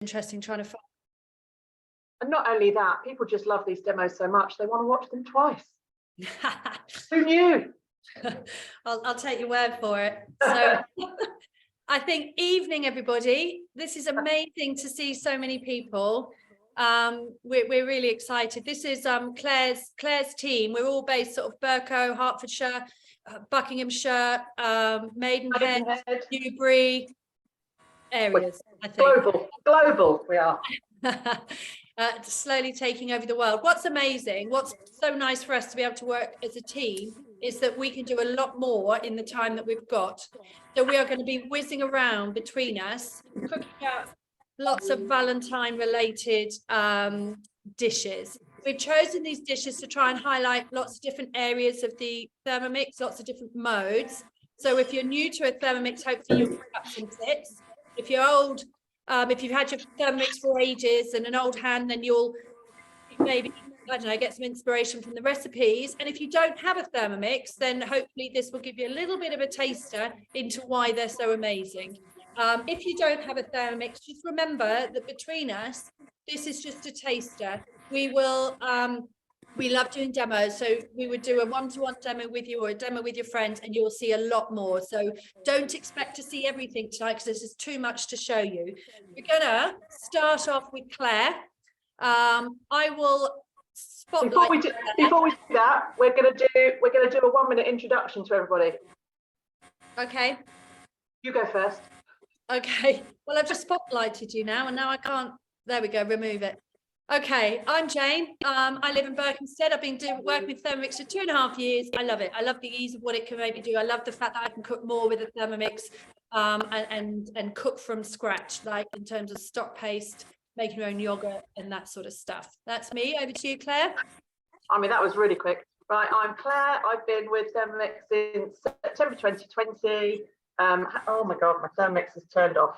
interesting trying to find. And not only that, people just love these demos so much, they want to watch them twice. Who knew? I'll take your word for it. So I think evening, everybody. This is amazing to see so many people. We're really excited. This is Claire's team. We're all based sort of Berkhow, Hertfordshire, Buckinghamshire, Maidenhead, Newbury areas. I think global we are. Slowly taking over the world. What's amazing, what's so nice for us to be able to work as a team is that we can do a lot more in the time that we've got. So we are going to be whizzing around between us, cooking out lots of Valentine related dishes. We've chosen these dishes to try and highlight lots of different areas of the Thermomix, lots of different modes. So if you're new to a Thermomix, hopefully you'll pick up some tips. If you're old, if you've had your Thermomix for ages and an old hand, then you'll maybe, I don't know, get some inspiration from the recipes. And if you don't have a Thermomix, then hopefully this will give you a little bit of a taster into why they're so amazing. If you don't have a Thermomix, just remember that between us, this is just a taster. We will, we love doing demos, so we would do a one-to-one demo with you or a demo with your friends, and you'll see a lot more. So don't expect to see everything tonight because this is too much to show you. We're gonna start off with Claire. I will spotlight. Before we do that, we're gonna do a 1-minute introduction to everybody. Okay. You go first. Okay. Well, I've just spotlighted you now, and now I can't. There we go. Remove it. Okay, I'm Jane. I live in Berkhamsted. I've been working with Thermomix for 2.5 years. I love it. I love the ease of what it can make me do. I love the fact that I can cook more with a Thermomix and cook from scratch, like in terms of stock paste, making your own yogurt and that sort of stuff. That's me. Over to you, Claire. I mean, that was really quick. Right, I'm Claire. I've been with Thermomix since September 2020. Oh my God, my Thermomix has turned off.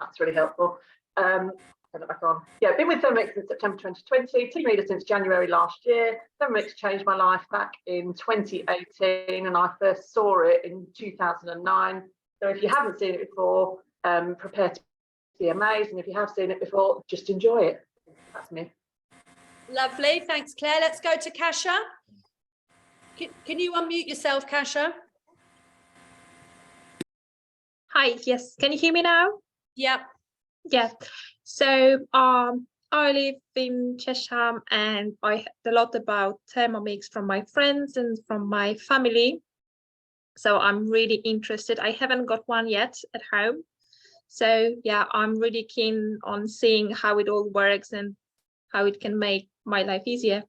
That's really helpful. Turn it back on. Yeah, been with Thermomix since September 2020, team leader since January last year. Thermomix changed my life back in 2018 and I first saw it in 2009. So if you haven't seen it before, prepare to be amazed. And if you have seen it before, just enjoy it. That's me. Lovely. Thanks, Claire. Let's go to Kasha. Can you unmute yourself, Kasha? Hi, yes. Can you hear me now? Yep. Yeah. So I live in Chesham and I heard a lot about Thermomix from my friends and from my family. So I'm really interested. I haven't got one yet at home. So yeah, I'm really keen on seeing how it all works and how it can make my life easier.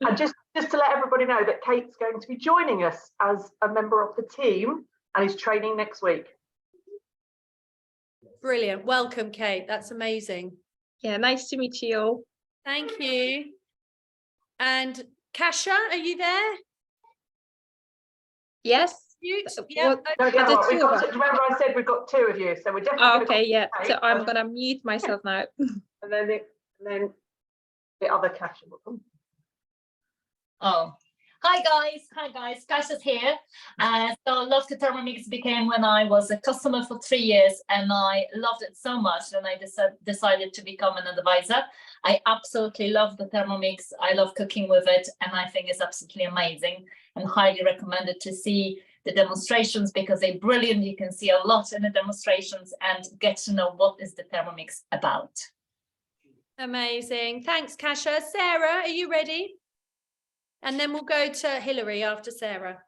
And just to let everybody know that Kate's going to be joining us as a member of the team and is training next week. Brilliant. Welcome, Kate. That's amazing. Yeah, nice to meet you all. Thank you. And Kasha, are you there? Yes. Yeah. Remember I said we've got 2 of you, so we're definitely okay, yeah. So I'm gonna mute myself now. and then the other Kasha will come. Oh, hi guys, Kasha's here. So Love to Thermomix became when I was a customer for 3 years and I loved it so much and I decided to become an advisor. I absolutely love the Thermomix. I love cooking with it and I think it's absolutely amazing and highly recommended to see the demonstrations because they're brilliant. You can see a lot in the demonstrations and get to know what is the Thermomix about. Amazing. Thanks, Kasha. Sarah, are you ready? And then we'll go to Hilary after Sarah.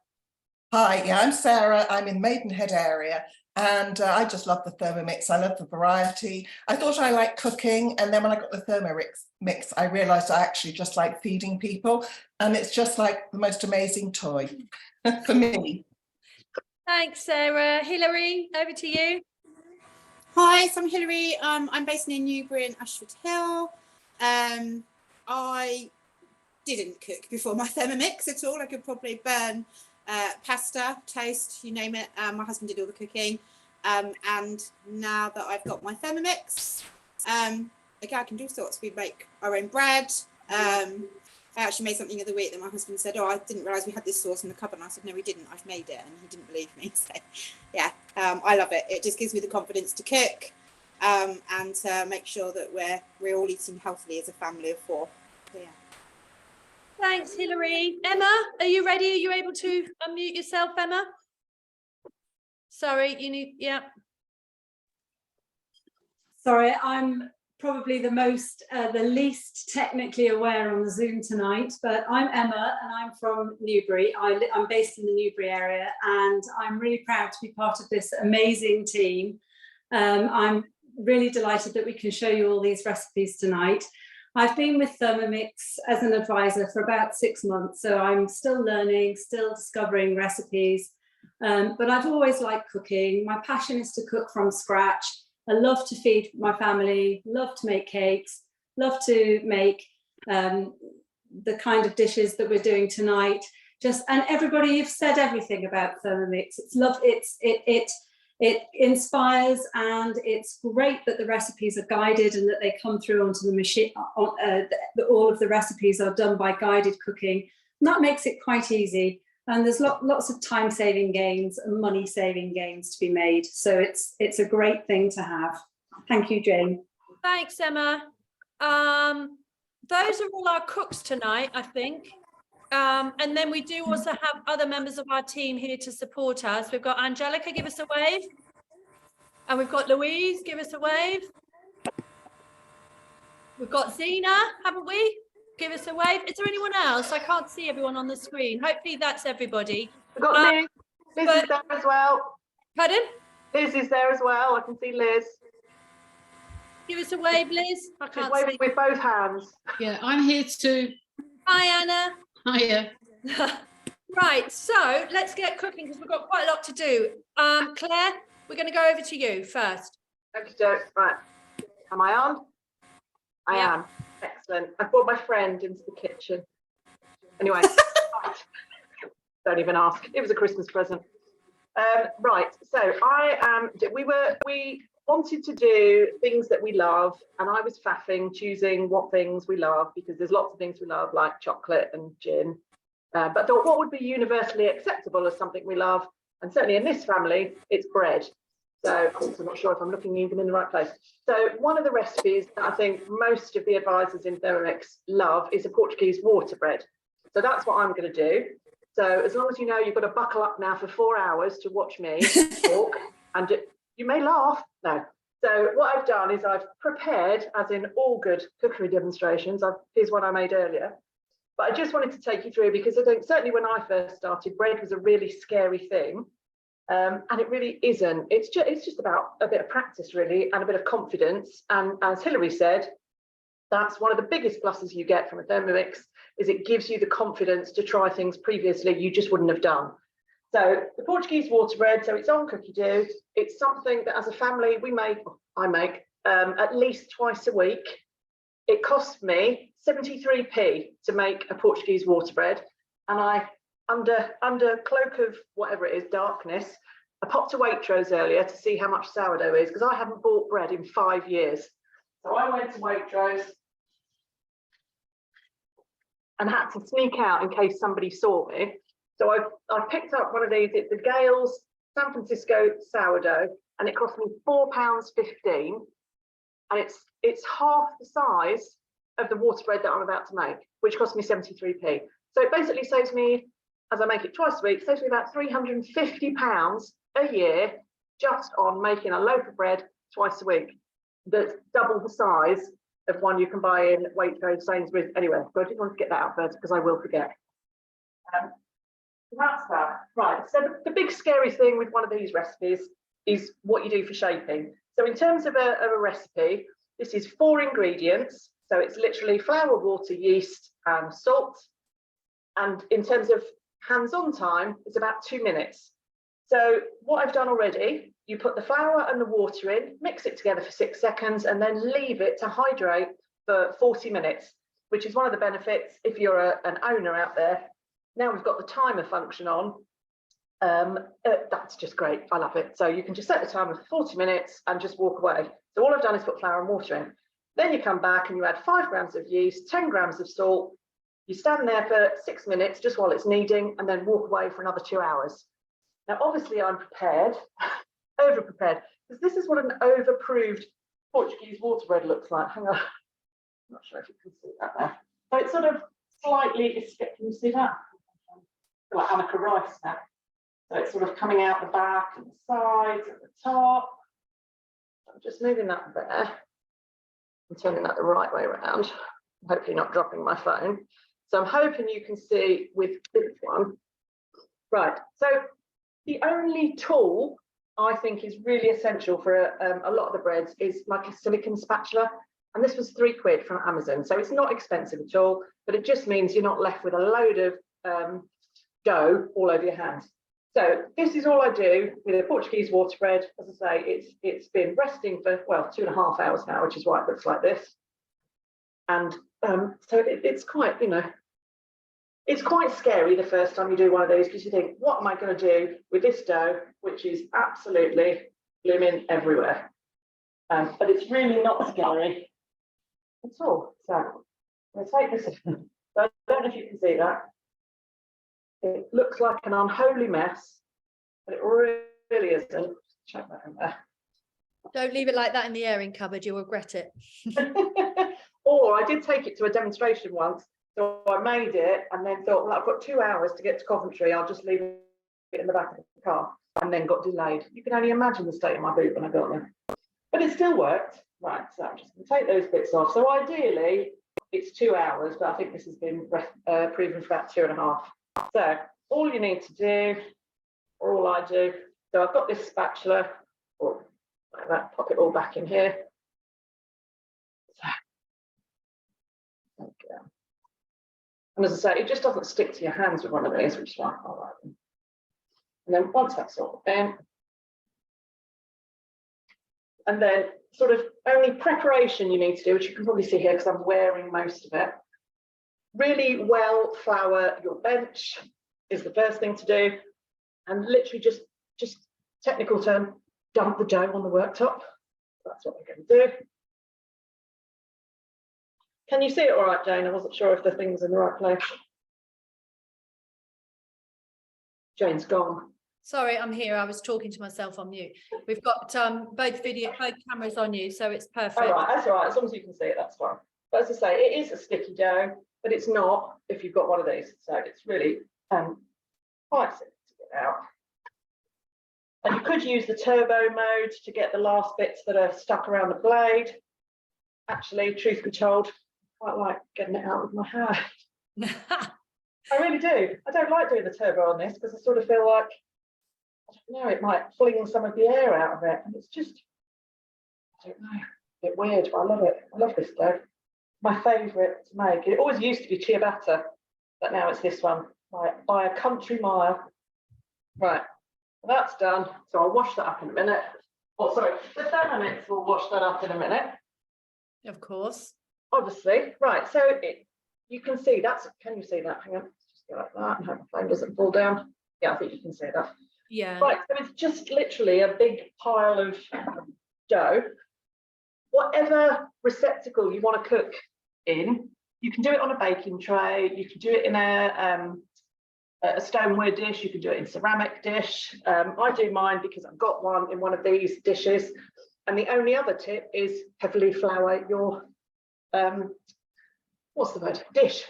Hi, yeah, I'm Sarah. I'm in Maidenhead area and I just love the Thermomix. I love the variety. I thought I liked cooking and then when I got the Thermomix, I realised I actually just like feeding people and it's just like the most amazing toy for me. Thanks, Sarah. Hilary, over to you. Hi, so I'm Hilary. I'm based near Newbury and Ashford Hill. I didn't cook before my Thermomix at all. I could probably burn pasta, toast, you name it. My husband did all the cooking. And now that I've got my Thermomix, again, I can do sorts. We make our own bread. I actually made something the other week that my husband said, oh, I didn't realise we had this sauce in the cupboard. And I said, no, we didn't. I've made it. And he didn't believe me. So, yeah, I love it. It just gives me the confidence to cook. and to make sure that we're all eating healthily as a family of 4. So, yeah. Thanks, Hilary. Emma, are you ready? Are you able to unmute yourself, Emma? Sorry, you need, yeah. Sorry, I'm probably the least technically aware on the Zoom tonight, but I'm Emma and I'm from Newbury. I'm based in the Newbury area, and I'm really proud to be part of this amazing team. I'm really delighted that we can show you all these recipes tonight. I've been with Thermomix as an advisor for about 6 months, so I'm still learning, still discovering recipes, but I've always liked cooking. My passion is to cook from scratch. I love to feed my family, love to make cakes, love to make the kind of dishes that we're doing tonight. And everybody, you've said everything about Thermomix. It inspires, and it's great that the recipes are guided and that they come through onto the machine. All of the recipes are done by guided cooking, and that makes it quite easy. And there's lots of time-saving gains and money-saving gains to be made. So it's a great thing to have. Thank you, Jane. Thanks, Emma. Those are all our cooks tonight, I think. And then we do also have other members of our team here to support us. We've got Angelica, give us a wave. And we've got Louise, give us a wave. We've got Zena, haven't we? Give us a wave. Is there anyone else? I can't see everyone on the screen. Hopefully that's everybody. We've got Liz. Liz is there as well. Pardon? Liz is there as well. I can see Liz. Give us a wave, Liz. I can't She's waving see. with both hands. Yeah, I'm here too. Hi, Anna. Hiya. Right, so let's get cooking because we've got quite a lot to do. Claire, we're going to go over to you first. Okay, right. Am I on? I am. Excellent. I brought my friend into the kitchen. Anyway, right. Don't even ask. It was a Christmas present. Right. So we wanted to do things that we love, and I was faffing choosing what things we love, because there's lots of things we love, like chocolate and gin. But I thought, what would be universally acceptable as something we love? And certainly in this family, it's bread. So I'm also not sure if I'm looking even in the right place. So one of the recipes that I think most of the advisors in Thermomix love is a Portuguese waterbread. So that's what I'm going to do. So as long as you know you've got to buckle up now for 4 hours to watch me talk, and you may laugh. No. So what I've done is I've prepared, as in all good cookery demonstrations. Here's one I made earlier. But I just wanted to take you through, because I think certainly when I first started, bread was a really scary thing. And it really isn't. It's just about a bit of practice, really, and a bit of confidence. And as Hilary said, that's one of the biggest pluses you get from a Thermomix, is it gives you the confidence to try things previously you just wouldn't have done. So the Portuguese waterbread, so it's on Cookie Dough. It's something that as a family I make at least twice a week. It cost me 73p to make a Portuguese waterbread, and I, under cloak of whatever it is, darkness, I popped to Waitrose earlier to see how much sourdough is, because I haven't bought bread in 5 years. So I went to Waitrose and had to sneak out in case somebody saw me. So I picked up one of these. It's the Gales San Francisco sourdough, and it cost me £4.15, and it's half the size of the waterbread that I'm about to make, which cost me 73p. So it basically saves me, as I make it twice a week, saves me about £350 a year just on making a loaf of bread twice a week. That's double the size of one you can buy in Waitrose, Sainsbury's, anywhere. So I didn't want to get that out first because I will forget. That's that. Right, so the big scary thing with one of these recipes is what you do for shaping. So in terms of a recipe, this is 4 ingredients. So it's literally flour, water, yeast, and salt. And in terms of hands-on time, it's about 2 minutes. So what I've done already, you put the flour and the water in, mix it together for 6 seconds, and then leave it to hydrate for 40 minutes, which is one of the benefits if you're an owner out there. Now we've got the timer function on. That's just great. I love it. So you can just set the timer for 40 minutes and just walk away. So all I've done is put flour and water in. Then you come back and you add 5 grams of yeast, 10 grams of salt. You stand there for 6 minutes just while it's kneading, and then walk away for another 2 hours. Now, obviously, I'm prepared, over prepared, because this is what an over-proved Portuguese waterbread looks like. Hang on, I'm not sure if you can see that there. So it's sort of slightly escaped. Can you see that? Like Annika rice now. So it's sort of coming out the back and the sides and the top. I'm just moving that there and turning that the right way around. Hopefully not dropping my phone. So I'm hoping you can see with this one. Right, so the only tool I think is really essential for a lot of the breads is like a silicone spatula. And this was £3 from Amazon. So it's not expensive at all, but it just means you're not left with a load of dough all over your hands. So this is all I do with a Portuguese waterbread. As I say, it's been resting for, well, 2.5 hours now, which is why it looks like this. And so it's quite, you know, it's quite scary the first time you do one of these, because you think, what am I going to do with this dough, which is absolutely blooming everywhere? But it's really not scary at all. So I'm going to take this. So I don't know if you can see that. It looks like an unholy mess, but it really isn't. Check that in there. Don't leave it like that in the airing cupboard, you'll regret it. Or I did take it to a demonstration once. So I made it and then thought, well, I've got 2 hours to get to Coventry. I'll just leave it in the back of the car, and then got delayed. You can only imagine the state of my boot when I got there. But it still worked. Right, so I'm just going to take those bits off. So ideally, it's 2 hours, but I think this has been proven for about 2.5. So all you need to do, or all I do, so I've got this spatula, or like that, pop it all back in here. So, there we go. And as I say, it just doesn't stick to your hands with one of these, which is why I like them. And then once that's all in, and then sort of only preparation you need to do, which you can probably see here because I'm wearing most of it. Really well flour your bench is the first thing to do, and literally just technical term, dump the dough on the worktop. That's what we're going to do. Can you see it all right, Jane? I wasn't sure if the thing's in the right place. Jane's gone. Sorry, I'm here. I was talking to myself on mute. We've got both cameras on you, so it's perfect. All right, that's all right. As long as you can see it, that's fine. But as I say, it is a sticky dough, but it's not if you've got one of these. So it's really quite simple to get out. And you could use the turbo mode to get the last bits that are stuck around the blade. Actually, truth be told, I quite like getting it out with my hand. I really do. I don't like doing the turbo on this because I sort of feel like, I don't know, it might fling some of the air out of it. And it's just, I don't know, a bit weird, but I love it. I love this dough. My favourite to make. It always used to be ciabatta, but now it's this one, by a country mile. Right, well, that's done. So I'll wash that up in a minute. Oh, sorry, the Thermomix will wash that up in a minute. Of course. Obviously, right, so you can see that's, can you see that? Hang on, just go like that and hope my phone doesn't fall down. Yeah, I think you can see that. Yeah. Right, so it's just literally a big pile of dough. Whatever receptacle you want to cook in, you can do it on a baking tray, you can do it in a stoneware dish, you can do it in ceramic dish. I do mine because I've got one in one of these dishes. And the only other tip is heavily flour your what's the word? Dish.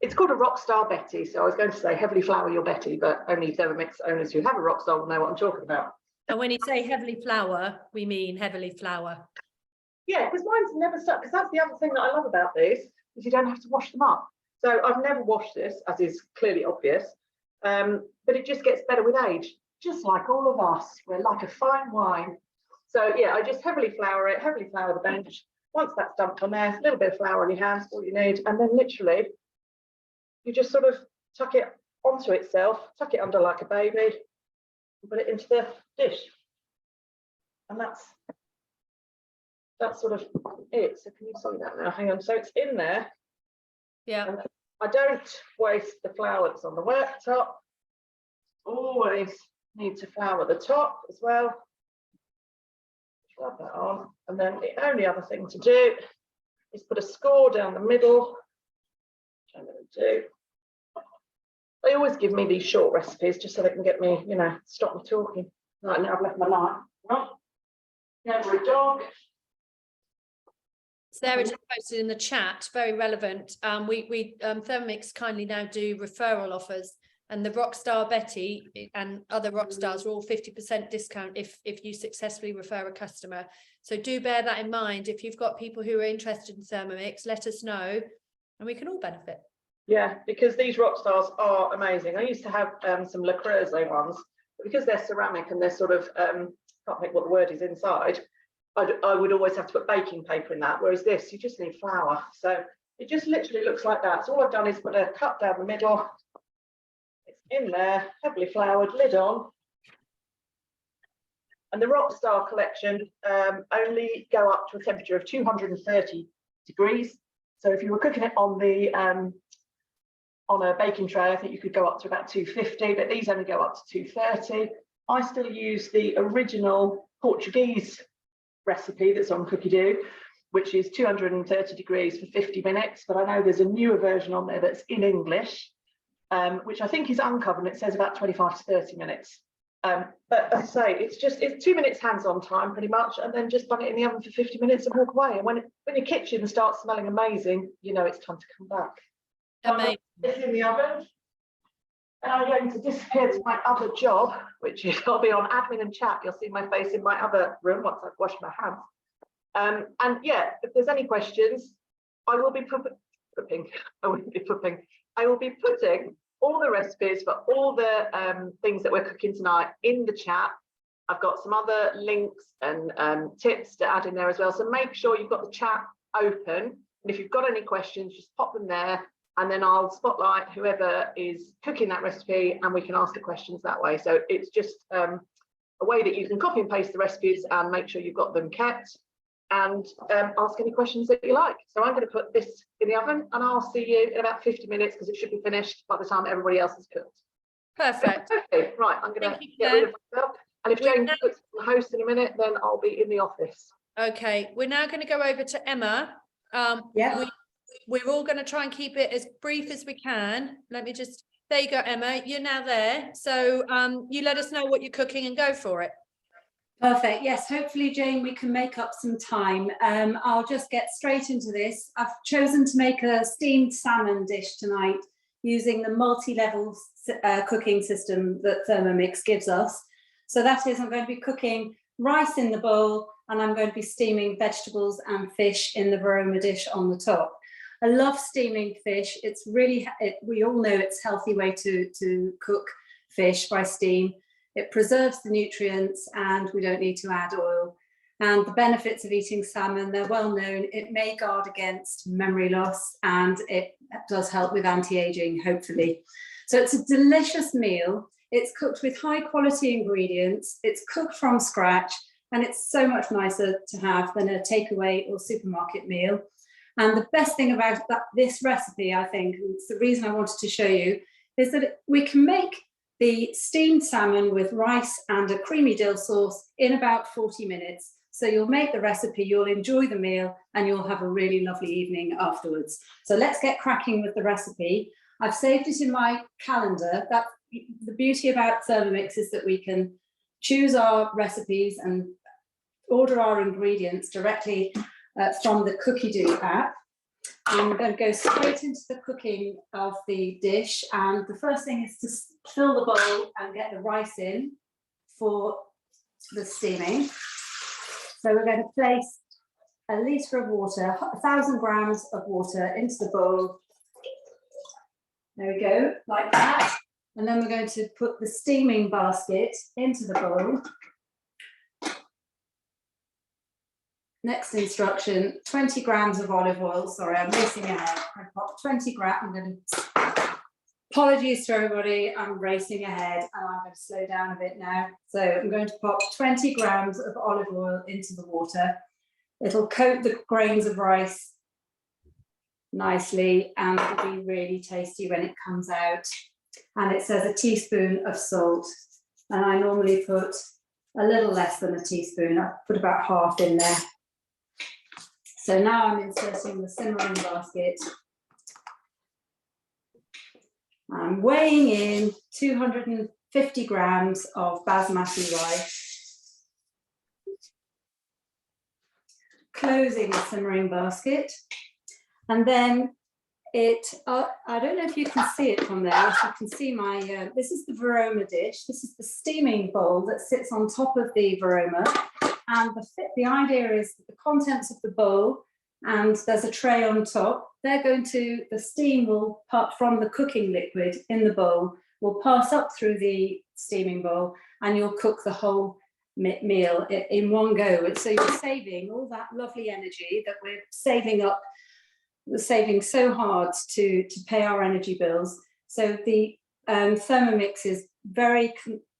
It's called a Rockstar Betty. So I was going to say heavily flour your Betty, but only Thermomix owners who have a Rockstar will know what I'm talking about. And when you say heavily flour, we mean heavily flour. Yeah, because mine's never stuck. Because that's the other thing that I love about these, is you don't have to wash them up. So I've never washed this, as is clearly obvious, but it just gets better with age. Just like all of us, we're like a fine wine. So yeah, I just heavily flour it, heavily flour the bench. Once that's dumped on there, a little bit of flour on your hands, all you need, and then literally you just sort of tuck it onto itself, tuck it under like a baby, and put it into the dish. And that's sort of it. So can you see that now? Hang on. So it's in there. Yeah. And I don't waste the flour that's on the worktop. Always need to flour the top as well. Rub that on, and then the only other thing to do is put a score down the middle, which I'm going to do. They always give me these short recipes just so they can get me, you know, stop me talking. Right now I've left my light. Right. Never a dog. Sarah just posted in the chat, very relevant. Thermomix kindly now do referral offers, and the Rockstar Betty and other rock stars are all 50% discount if you successfully refer a customer. So do bear that in mind. If you've got people who are interested in Thermomix, let us know and we can all benefit. Yeah, because these rock stars are amazing. I used to have some Le Creuset ones, but because they're ceramic and they're sort of, can't think what the word is inside, I would always have to put baking paper in that, whereas this, you just need flour. So it just literally looks like that. So all I've done is put a cup down the middle. It's in there, heavily floured, lid on. And the Rockstar collection only go up to a temperature of 230 degrees. So if you were cooking it on the on a baking tray, I think you could go up to about 250, but these only go up to 230. I still use the original Portuguese recipe that's on Cookery, which is 230 degrees for 50 minutes, but I know there's a newer version on there that's in English, which I think is uncovered. It says about 25 to 30 minutes. But as I say, it's 2 minutes hands-on time pretty much, and then just bung it in the oven for 50 minutes and walk away. And when your kitchen starts smelling amazing, you know it's time to come back. Amazing. It's in the oven. And I'm going to disappear to my other job, which is I'll be on admin and chat. You'll see my face in my other room once I've washed my hands. And yeah, if there's any questions, I will be putting all the recipes for all the things that we're cooking tonight in the chat. I've got some other links and tips to add in there as well. So make sure you've got the chat open. And if you've got any questions, just pop them there. And then I'll spotlight whoever is cooking that recipe and we can ask the questions that way. So it's just a way that you can copy and paste the recipes and make sure you've got them kept and ask any questions that you like. So I'm going to put this in the oven and I'll see you in about 50 minutes because it should be finished by the time everybody else is cooked. Perfect. Okay, right, I'm going to get rid of myself. And if Jane puts the host in a minute, then I'll be in the office. Okay, we're now going to go over to Emma. We're all going to try and keep it as brief as we can. Let me just, there you go, Emma, you're now there. So you let us know what you're cooking and go for it. Perfect. Yes, hopefully, Jane, we can make up some time. I'll just get straight into this. I've chosen to make a steamed salmon dish tonight using the multi-level cooking system that Thermomix gives us. So that is, I'm going to be cooking rice in the bowl and I'm going to be steaming vegetables and fish in the Varoma dish on the top. I love steaming fish. It's really, we all know it's a healthy way to cook fish by steam. It preserves the nutrients and we don't need to add oil. And the benefits of eating salmon, they're well known. It may guard against memory loss and it does help with anti-aging, hopefully. So it's a delicious meal. It's cooked with high quality ingredients. It's cooked from scratch and it's so much nicer to have than a takeaway or supermarket meal. And the best thing about this recipe, I think, and it's the reason I wanted to show you, is that we can make the steamed salmon with rice and a creamy dill sauce in about 40 minutes. So you'll make the recipe, you'll enjoy the meal, and you'll have a really lovely evening afterwards. So let's get cracking with the recipe. I've saved it in my calendar. That's the beauty about Thermomix, is that we can choose our recipes and order our ingredients directly from the Cookery app. I'm going to go straight into the cooking of the dish, and the first thing is to fill the bowl and get the rice in for the steaming. So we're going to place a litre of water, 1,000 grams of water into the bowl. There we go, like that. And then we're going to put the steaming basket into the bowl. Next instruction, 20 grams of olive oil. Sorry, I'm racing ahead. I've got 20 grams. I'm going to, apologies to everybody, I'm racing ahead and I'm going to slow down a bit now. So I'm going to pop 20 grams of olive oil into the water. It'll coat the grains of rice nicely and it'll be really tasty when it comes out. And it says a teaspoon of salt. And I normally put a little less than a teaspoon. I put about half in there. So now I'm inserting the simmering basket. I'm weighing in 250 grams of basmati rice. closing the simmering basket. And then I don't know if you can see it from there. Yes, you can see my, this is the Varoma dish. This is the steaming bowl that sits on top of the Varoma. And the idea is that the contents of the bowl, and there's a tray on top, the steam will part from the cooking liquid in the bowl, will pass up through the steaming bowl, and you'll cook the whole meal in one go. So you're saving all that lovely energy that we're saving so hard to pay our energy bills. So the Thermomix is very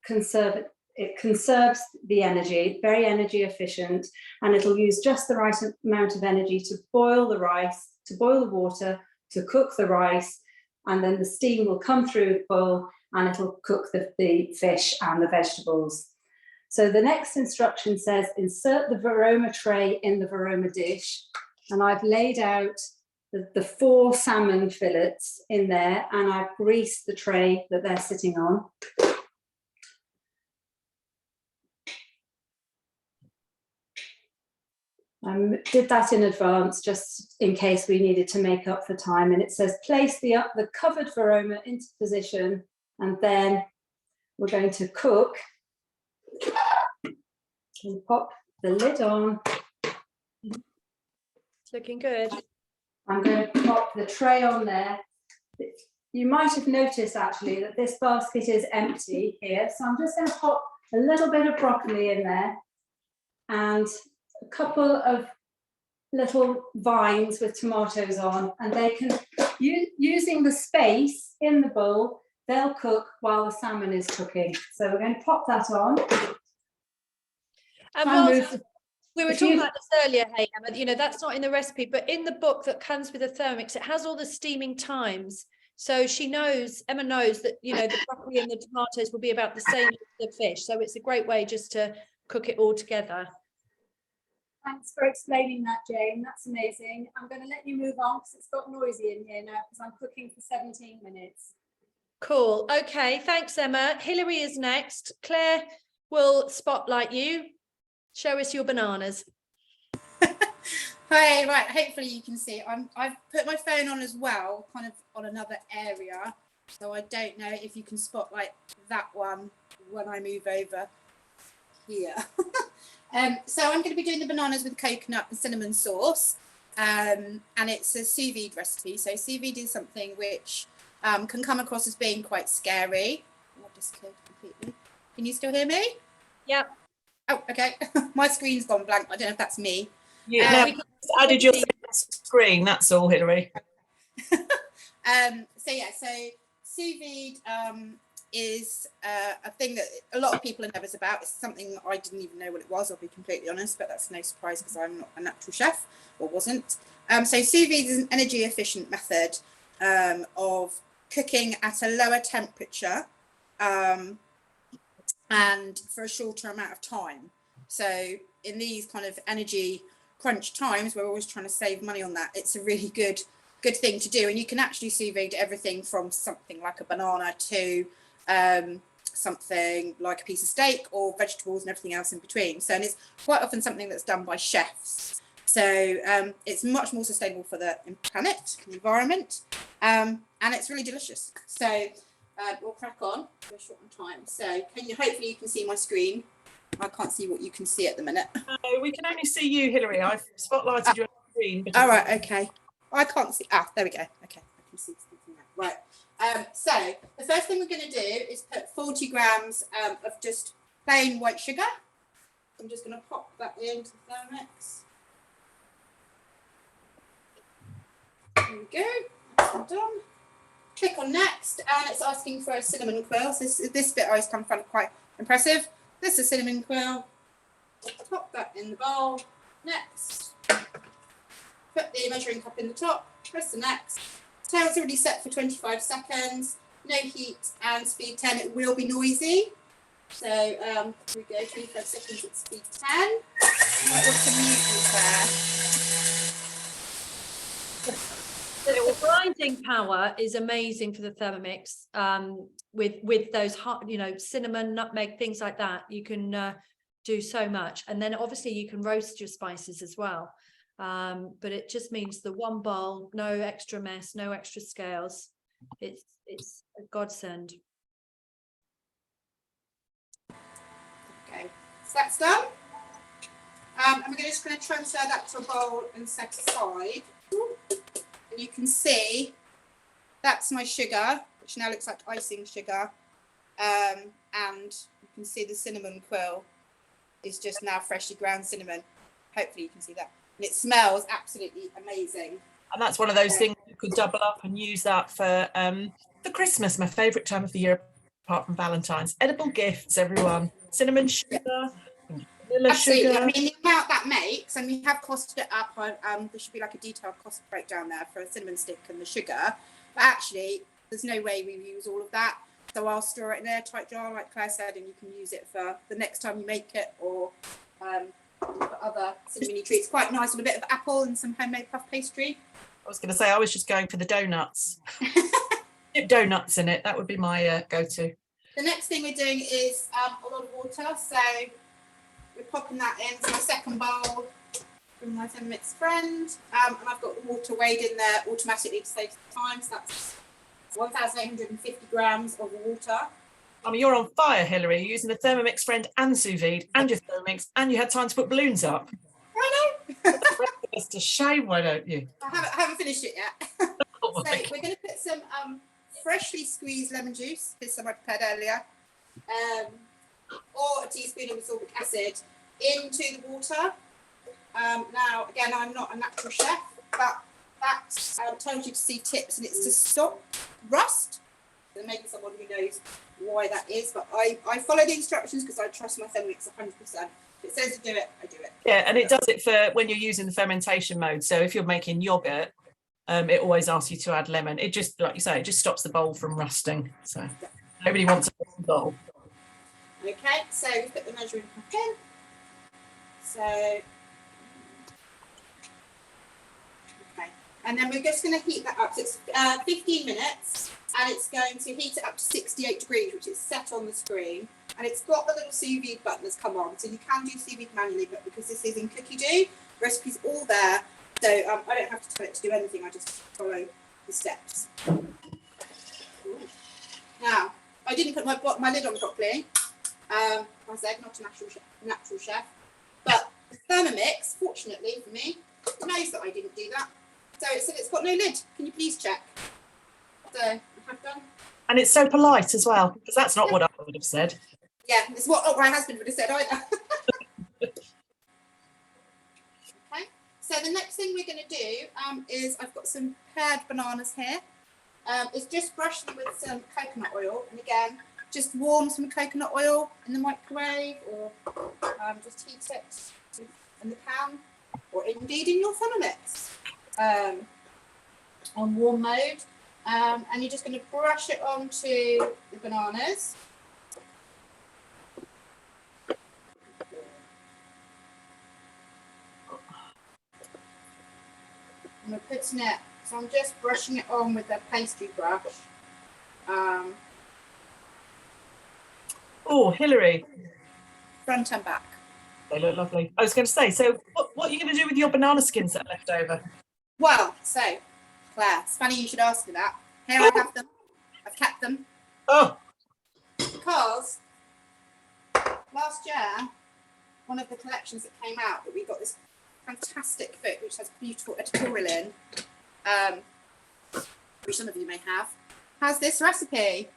conservative. It conserves the energy, very energy efficient, and it'll use just the right amount of energy to boil the rice, to boil the water, to cook the rice, and then the steam will come through the bowl and it'll cook the fish and the vegetables. So the next instruction says, insert the Varoma tray in the Varoma dish, and I've laid out the 4 salmon fillets in there, and I've greased the tray that they're sitting on. Did that in advance just in case we needed to make up for time. And it says place the covered Varoma into position, and then we're going to cook. And pop the lid on. It's looking good. I'm going to pop the tray on there. You might have noticed actually that this basket is empty here, so I'm just going to pop a little bit of broccoli in there and a couple of little vines with tomatoes on, and they can, using the space in the bowl, they'll cook while the salmon is cooking. So we're going to pop that on. And we were talking about this earlier, hey Emma, you know, that's not in the recipe, but in the book that comes with the Thermomix, it has all the steaming times. So she knows, Emma knows that, you know, the broccoli and the tomatoes will be about the same as the fish. So it's a great way just to cook it all together. Thanks for explaining that, Jane. That's amazing. I'm going to let you move on because it's got noisy in here now because I'm cooking for 17 minutes. Cool. Okay. Thanks, Emma. Hilary is next. Claire will spotlight you. Show us your bananas. Hi, right, hopefully you can see. I've put my phone on as well, kind of on another area. So I don't know if you can spotlight that one when I move over here. So I'm going to be doing the bananas with coconut and cinnamon sauce. And it's a sous vide recipe. So sous vide is something which can come across as being quite scary. I'll just close completely. Can you still hear me? Yeah. Oh, okay. My screen's gone blank. I don't know if that's me. Yeah, we added your screen, that's all, Hilary. So yeah, so sous vide is a thing that a lot of people are nervous about. It's something I didn't even know what it was, I'll be completely honest, but that's no surprise because I'm not a natural chef, or wasn't. So sous vide is an energy efficient method of cooking at a lower temperature and for a shorter amount of time. So in these kind of energy crunch times, we're always trying to save money on that. It's a really good thing to do, and you can actually sous vide everything from something like a banana to something like a piece of steak or vegetables and everything else in between. So, and it's quite often something that's done by chefs. So it's much more sustainable for the planet, the environment, and it's really delicious. So we'll crack on. We're short on time. So hopefully you can see my screen. I can't see what you can see at the minute. No, we can only see you, Hilary. I've spotlighted your screen. But all right, okay. I can't see. Ah, there we go. Okay, I can see something now. Right. So the first thing we're going to do is put 40 grams of just plain white sugar. I'm just going to pop that into the Thermomix. There we go. That's all done. Click on next, and it's asking for a cinnamon quill. So this bit always comes quite impressive. This is cinnamon quill. Pop that in the bowl. Next. Put the measuring cup in the top. Press the next. Tail's already set for 25 seconds. No heat and speed 10. It will be noisy. So here we go. 25 seconds at speed 10. Might want some music there. The grinding power is amazing for the Thermomix. With those hot, you know, cinnamon, nutmeg, things like that, you can do so much. And then obviously you can roast your spices as well. But it just means the one bowl, no extra mess, no extra scales. It's a godsend. Okay, so that's done. And we're just going to transfer that to a bowl and set aside. And you can see that's my sugar, which now looks like icing sugar. And you can see the cinnamon quill is just now freshly ground cinnamon. Hopefully you can see that. And it smells absolutely amazing. And that's one of those things you could double up and use that for Christmas, my favourite time of the year, apart from Valentines. Edible gifts, everyone. Cinnamon sugar, vanilla Absolutely. sugar. I mean, the amount that makes, and we have costed it up. There should be like a detailed cost breakdown there for a cinnamon stick and the sugar. But actually, there's no way we use all of that. So I'll store it in an airtight jar, like Claire said, and you can use it for the next time you make it, or for other cinnamony treats. Quite nice with a bit of apple and some homemade puff pastry. I was going to say, I was just going for the donuts. Dip donuts in it. That would be my go-to. The next thing we're doing is a lot of water. So we're popping that into my second bowl from my Thermomix friend. And I've got the water weighed in there automatically to save time. So that's 1,850 grams of water. I mean, you're on fire, Hilary. You're using the Thermomix friend and sous vide and your Thermomix, and you had time to put balloons up. I know. It's a shame, why don't you? I haven't finished it yet. Oh So my we're going to put some freshly squeezed lemon juice, this some I prepared earlier, or a teaspoon of ascorbic acid into the water. Now, again, I'm not a natural chef, but that tells you to see tips, and it's to stop rust. There may be someone who knows why that is, but I follow the instructions because I trust my Thermomix 100%. If it says to do it, I do it. Yeah, and it does it for when you're using the fermentation mode. So if you're making yogurt, it always asks you to add lemon. It just, like you say, it just stops the bowl from rusting. So nobody wants a bowl. Okay, so we put the measuring cup in. So, okay, and then we're just going to heat that up. So it's 15 minutes, and it's going to heat it up to 68 degrees, which is set on the screen. And it's got the little sous vide button that's come on, so you can do sous vide manually, but because this is in Cookery, the recipe's all there, so I don't have to tell it to do anything. I just follow the steps. Ooh. Now, I didn't put my lid on properly. I said not a natural chef, but the Thermomix, fortunately for me, knows that I didn't do that. So it said it's got no lid. Can you please check? So I have done. And it's so polite as well, because that's not what I would have said. Yeah, it's what my husband would have said either. Okay, so the next thing we're going to do is I've got some pared bananas here. Is just brush them with some coconut oil, and again, just warm some coconut oil in the microwave, or just heat it in the pan, or indeed in your Thermomix on warm mode. And you're just going to brush it onto the bananas. And we're putting it, so I'm just brushing it on with a pastry brush. Oh, Hilary. Front and back. They look lovely. I was going to say, so what are you going to do with your banana skins that are left over? Well, so, Claire, it's funny you should ask me that. Here I have them. I've kept them. Oh. Because last year, one of the collections that came out, that we got this fantastic book, which has beautiful editorial in, which some of you may have, has this recipe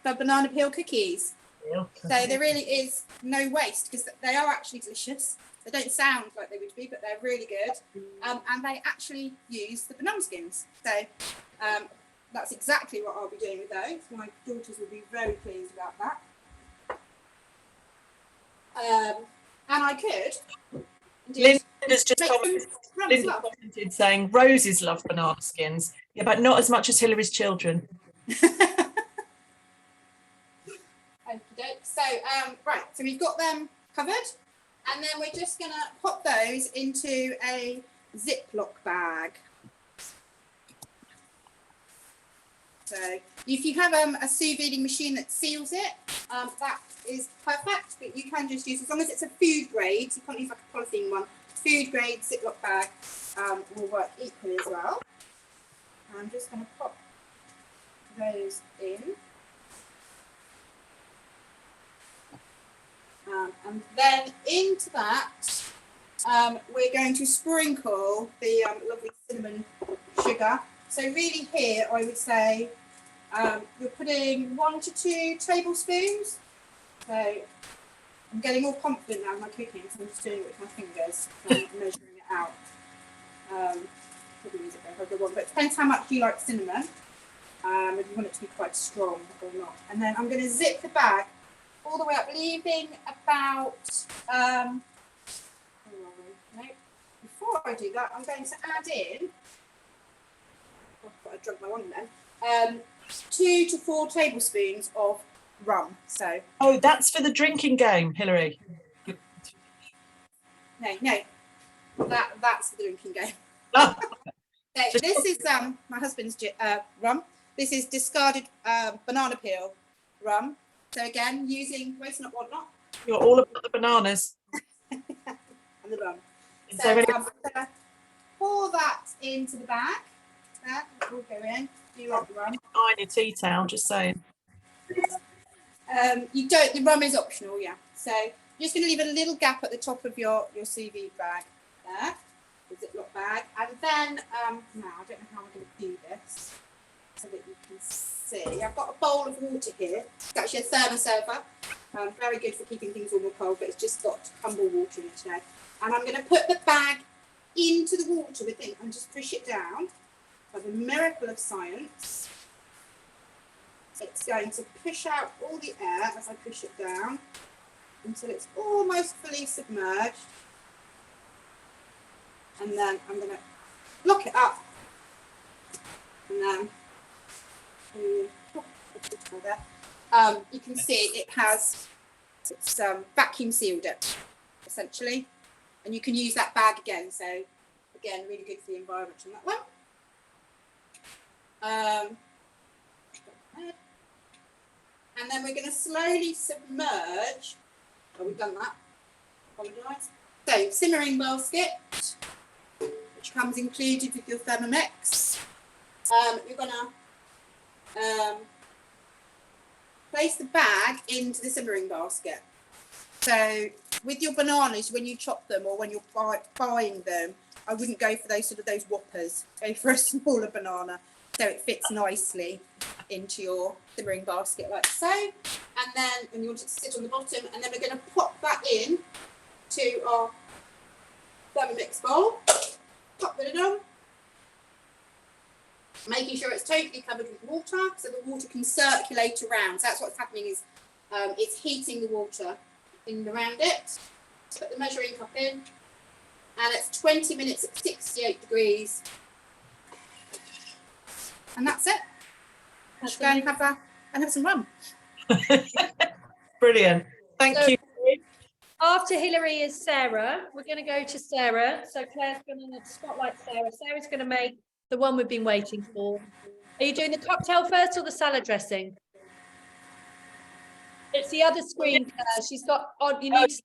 for banana peel cookies. So there really is no waste, because they are actually delicious. They don't sound like they would be, but they're really good. And they actually use the banana skins. So that's exactly what I'll be doing with those. My daughters will be very pleased about that. And I could. Linda's just commented saying Roses love banana skins. Yeah, but not as much as Hilary's children. So, right, so we've got them covered, and then we're just going to pop those into a Ziploc bag. So if you have a sous vide machine that seals it, that is perfect, but you can just use, as long as it's a food grade, so you can't use like a polythene one, food grade Ziploc bag will work equally as well. I'm just going to pop those in. And then into that, we're going to sprinkle the lovely cinnamon sugar. So really here, I would say you're putting 1 to 2 tablespoons. So I'm getting more confident now in my cooking, so I'm just doing it with my fingers and measuring it out. Probably use a bigger one, but it depends how much you like cinnamon. If you want it to be quite strong or not. And then I'm going to zip the bag all the way up, leaving about, no, before I do that, I'm going to add in, I drunk my wine then, 2 to 4 tablespoons of rum. So. Oh, that's for the drinking game, Hilary. No, that's for the drinking game. So this is my husband's rum. This is discarded banana peel rum. So again, using waste not, want not. You're all about the bananas. And the rum. In So so many- I'm going to pour that into the bag. That will go in. Do you like the rum? Tiny tea towel, just saying. You don't. The rum is optional, yeah. So you're just going to leave a little gap at the top of your sous vide bag there, the Ziploc bag, and then now I don't know how I'm going to do this so that you can see. I've got a bowl of water here. It's actually a thermoserver. Very good for keeping things warm or cold, but it's just got humble water in it today. And I'm going to put the bag into the water with it and just push it down. By the miracle of science, it's going to push out all the air as I push it down until it's almost fully submerged. And then I'm going to lock it up. And then you can see it's vacuum sealed it, essentially. And you can use that bag again. So, again, really good for the environment on that one. And then we're going to slowly submerge. Oh, we've done that. Apologise. So, simmering basket, which comes included with your Thermomix. You're going to place the bag into the simmering basket. So, with your bananas, when you chop them or when you're buying them, I wouldn't go for those whoppers. Go for a smaller banana so it fits nicely into your simmering basket like so. And then you want it to sit on the bottom, and then we're going to pop that in to our Thermomix bowl. Pop the lid on, making sure it's totally covered with water so the water can circulate around. So that's what's happening is it's heating the water in around it. Put the measuring cup in, and it's 20 minutes at 68 degrees. And that's it. Let's go and have some rum. Brilliant. Thank you. After Hilary is Sarah. We're going to go to Sarah. So Claire's going to spotlight Sarah. Sarah's going to make the one we've been waiting for. Are you doing the cocktail first or the salad dressing? It's the other screen, Claire. She's got on. You need to.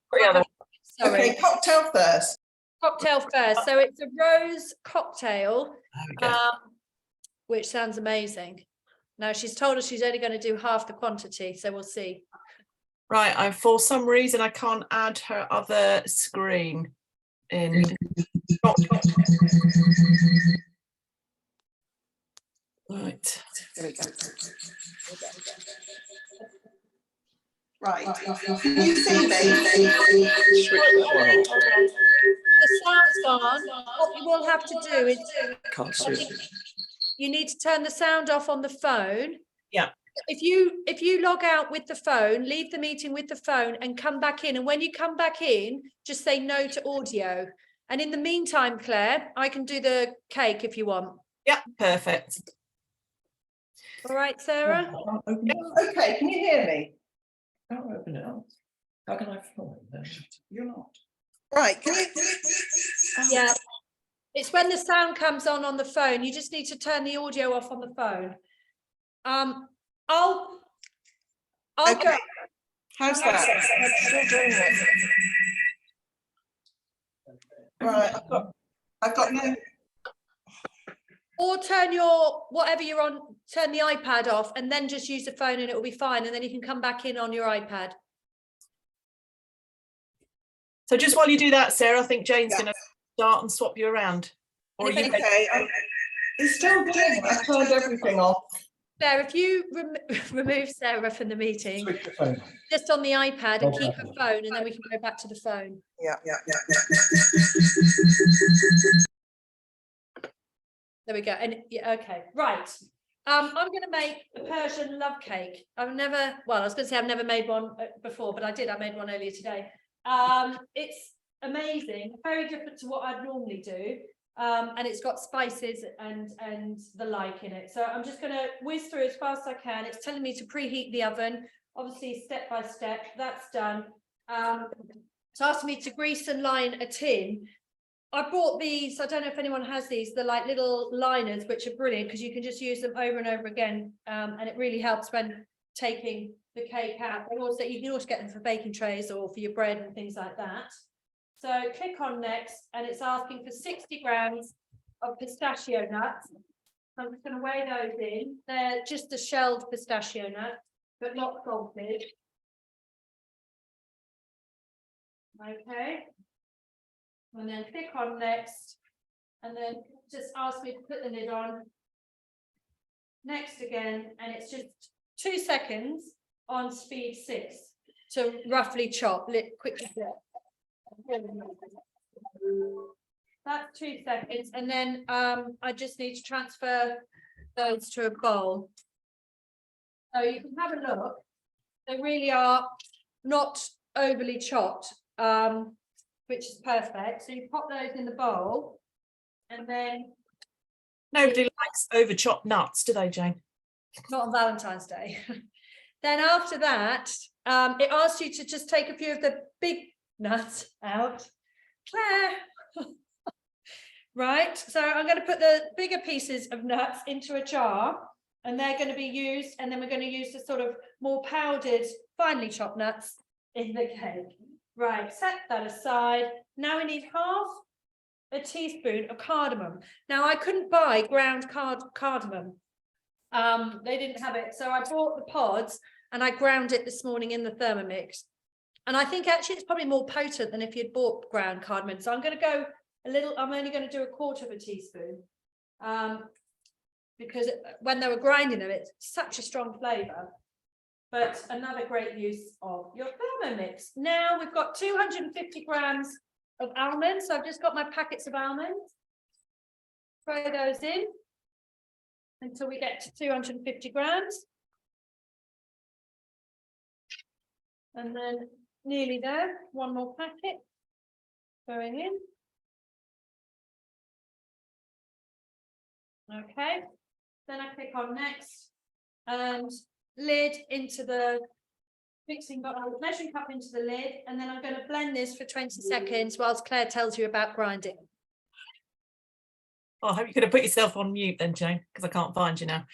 Sorry. Okay, cocktail first. Cocktail first. So it's a rose cocktail, which sounds amazing. Now she's told us she's only going to do half the quantity, so we'll see. Right, for some reason I can't add her other screen in. Right. There we go. Right. Can you see me? The sound's gone. What you will have to do is Can't see. you need to turn the sound off on the phone. Yeah. If you log out with the phone, leave the meeting with the phone and come back in. And when you come back in, just say no to audio. And in the meantime, Claire, I can do the cake if you want. Yeah, perfect. All right, Sarah? Okay, can you hear me? Can't open it up. How can I follow it? You're not. Right, can you? Yeah. It's when the sound comes on the phone. You just need to turn the audio off on the phone. I'll Okay. go. How's that? Right, I've got no. Or turn your, whatever you're on, turn the iPad off and then just use the phone and it will be fine. And then you can come back in on your iPad. So just while you do that, Sarah, I think Jane's going to start and swap you around. Or are you Okay, it's still doing it. I've turned everything off. Sarah, if you remove Sarah from the meeting, just on the iPad and keep her phone, and then we can go back to the phone. Yeah. There we go. And yeah, okay, right. I'm going to make a Persian love cake. I've never made one before, but I did. I made one earlier today. It's amazing, very different to what I'd normally do. And it's got spices and the like in it. So I'm just going to whiz through as fast as I can. It's telling me to preheat the oven, obviously step by step. That's done. It's asking me to grease and line a tin. I bought these, I don't know if anyone has these, the like little liners, which are brilliant because you can just use them over and over again. And it really helps when taking the cake out. And also, you can also get them for baking trays or for your bread and things like that. So click on next, and it's asking for 60 grams of pistachio nuts. So I'm just going to weigh those in. They're just a shelled pistachio nut, but not salted. Okay. And then click on next, and then just ask me to put the lid on. Next again, and it's just 2 seconds on speed 6 to roughly chop, quickly. That's 2 seconds, and then I just need to transfer those to a bowl. So you can have a look. They really are not overly chopped, which is perfect. So you pop those in the bowl, and then nobody likes over chopped nuts, do they, Jane? Not on Valentine's Day. Then after that, it asks you to just take a few of the big nuts out. Claire. Right, so I'm going to put the bigger pieces of nuts into a jar, and they're going to be used, and then we're going to use the sort of more powdered, finely chopped nuts in the cake. Right, set that aside. Now we need half a teaspoon of cardamom. Now I couldn't buy ground cardamom. They didn't have it, so I bought the pods and I ground it this morning in the Thermomix. And I think actually it's probably more potent than if you'd bought ground cardamom. So I'm going to go I'm only going to do 1/4 teaspoon, because when they were grinding them, it's such a strong flavour. But another great use of your Thermomix. Now we've got 250 grams of almonds. So I've just got my packets of almonds. Throw those in until we get to 250 grams. And then nearly there, one more packet going in. Okay, then I click on next and lid into the mixing bottle, measuring cup into the lid, and then I'm going to blend this for 20 seconds whilst Claire tells you about grinding. Oh, I hope you could have put yourself on mute then, Jane, because I can't find you now.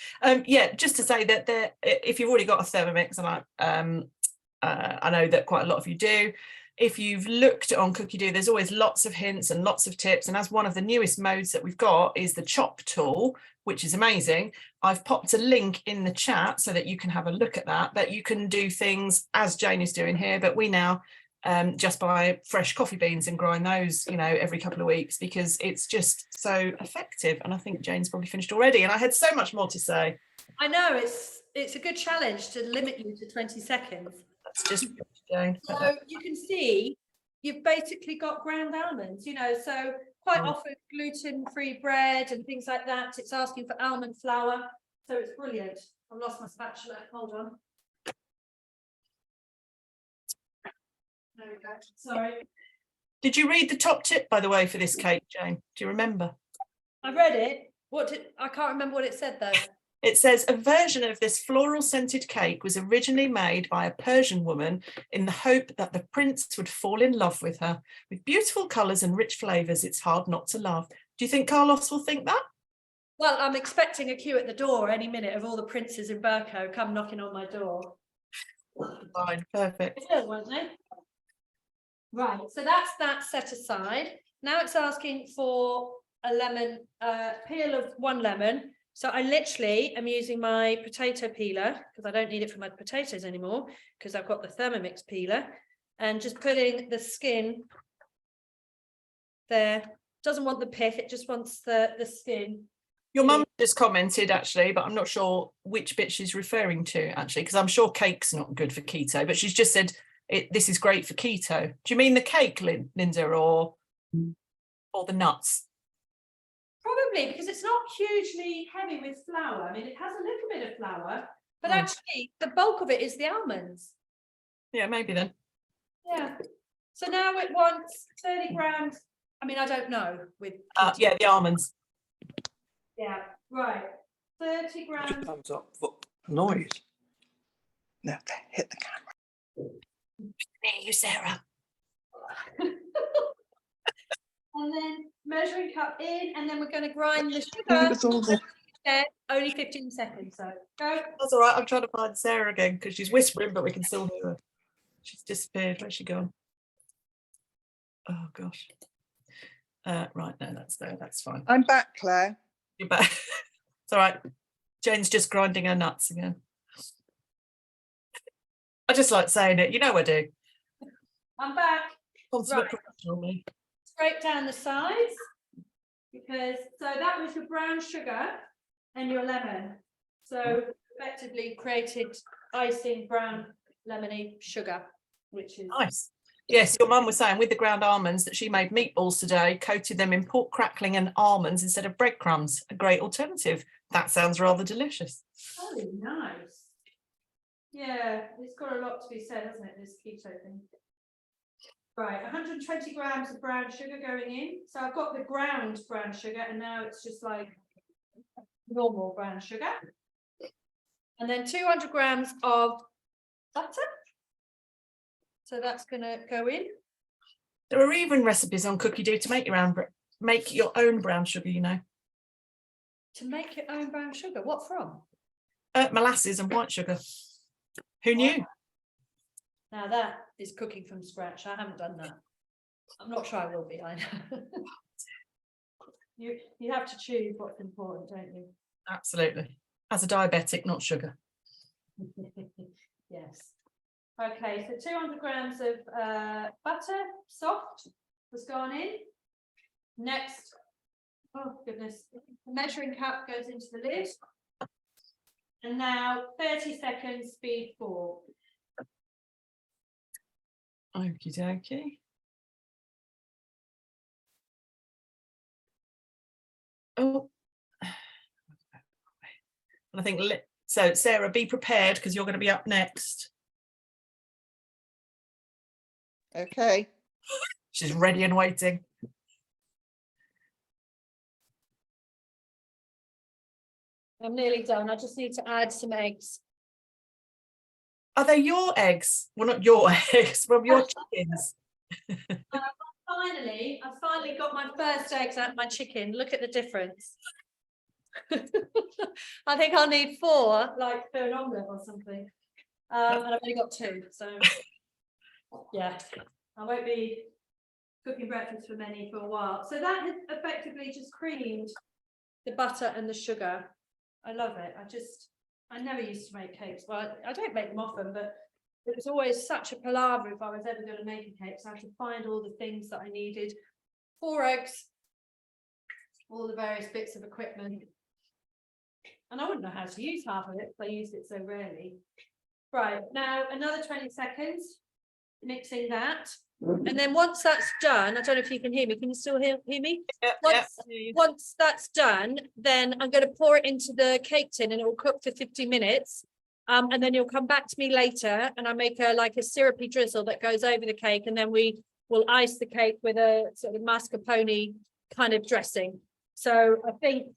Yeah, just to say that if you've already got a Thermomix, and I know that quite a lot of you do, if you've looked on Cookery, there's always lots of hints and lots of tips. And as one of the newest modes that we've got is the chop tool, which is amazing. I've popped a link in the chat so that you can have a look at that. But you can do things as Jane is doing here, but we now just buy fresh coffee beans and grind those, every couple of weeks, because it's just so effective. And I think Jane's probably finished already. And I had so much more to say. I know, it's a good challenge to limit you to 20 seconds. That's just Jane. So you can see you've basically got ground almonds, so quite often gluten-free bread and things like that, it's asking for almond flour. So it's brilliant. I've lost my spatula. Hold on. There we go. Sorry. Did you read the top tip, by the way, for this cake, Jane? Do you remember? I read it. I can't remember what it said though. It says a version of this floral scented cake was originally made by a Persian woman in the hope that the prince would fall in love with her. With beautiful colours and rich flavours, it's hard not to love. Do you think Carlos will think that? Well, I'm expecting a queue at the door any minute of all the princes in Burko come knocking on my door. Fine, perfect. They will, won't they? Right, so that's that set aside. Now it's asking for a lemon, peel of 1 lemon. So I literally am using my potato peeler because I don't need it for my potatoes anymore because I've got the Thermomix peeler, and just putting the skin there. Doesn't want the pith, it just wants the skin. Your mum just commented actually, but I'm not sure which bit she's referring to actually, because I'm sure cake's not good for keto, but she's just said this is great for keto. Do you mean the cake, Linda, or the nuts? Probably because it's not hugely heavy with flour. I mean, it has a little bit of flour, but actually the bulk of it is the almonds. Yeah, maybe then. Yeah. So now it wants 30 grams. I mean, I don't know with. Yeah, the almonds. Yeah, right. 30 grams. Thumbs up for noise. No, hit the camera. Hey, you, Sarah. And then measuring cup in, and then we're going to grind the sugar. Yeah, only 15 seconds, so go. That's all right. I'm trying to find Sarah again because she's whispering, but we can still hear her. She's disappeared. Where's she gone? Oh gosh. Right, no, that's fine. I'm back, Claire. You're back. It's all right. Jane's just grinding her nuts again. I just like saying it. You know I do. I'm back. Consummate Right. professional, me. Scrape down the sides because so that was your brown sugar and your lemon. So effectively created icing brown lemony sugar, which is Nice. Yes, your mum was saying with the ground almonds that she made meatballs today, coated them in pork crackling and almonds instead of breadcrumbs. A great alternative. That sounds rather delicious. oh nice. Yeah, it's got a lot to be said, hasn't it? This keto thing. Right, 120 grams of brown sugar going in. So I've got the ground brown sugar, and now it's just like normal brown sugar. And then 200 grams of butter. So that's going to go in. There are even recipes on Cookie Do to make your own brown sugar, you know. To make your own brown sugar. What from? Molasses and white sugar. Who knew? Now that is cooking from scratch. I haven't done that. I'm not sure I will be. I know. You have to choose what's important, don't you? Absolutely. As a diabetic, not sugar. Yes. Okay, so 200 grams of butter, soft, has gone in. Next, oh goodness, the measuring cup goes into the lid. And now 30 seconds, speed 4. Okie dokie. Oh. I think, so Sarah, be prepared because you're going to be up next. Okay. She's ready and waiting. I'm nearly done. I just need to add some eggs. Are they your eggs? Well, not your eggs, from your chickens. I've finally got my first eggs out of my chicken. Look at the difference. I think I'll need 4, like for an omelette or something. And I've only got 2, so yeah, I won't be cooking breakfast for many for a while. So that has effectively just creamed the butter and the sugar. I love it. I never used to make cakes. Well, I don't make them often, but it was always such a palaver if I was ever going to make a cake. So I had to find all the things that I needed. 4 eggs, all the various bits of equipment. And I wouldn't know how to use half of it because I used it so rarely. Right, now another 20 seconds, mixing that. And then once that's done, I don't know if you can hear me. Can you still hear me? Once that's done, then I'm going to pour it into the cake tin and it will cook for 50 minutes. And then you'll come back to me later and I make like a syrupy drizzle that goes over the cake. And then we will ice the cake with a sort of mascarpone kind of dressing. So I think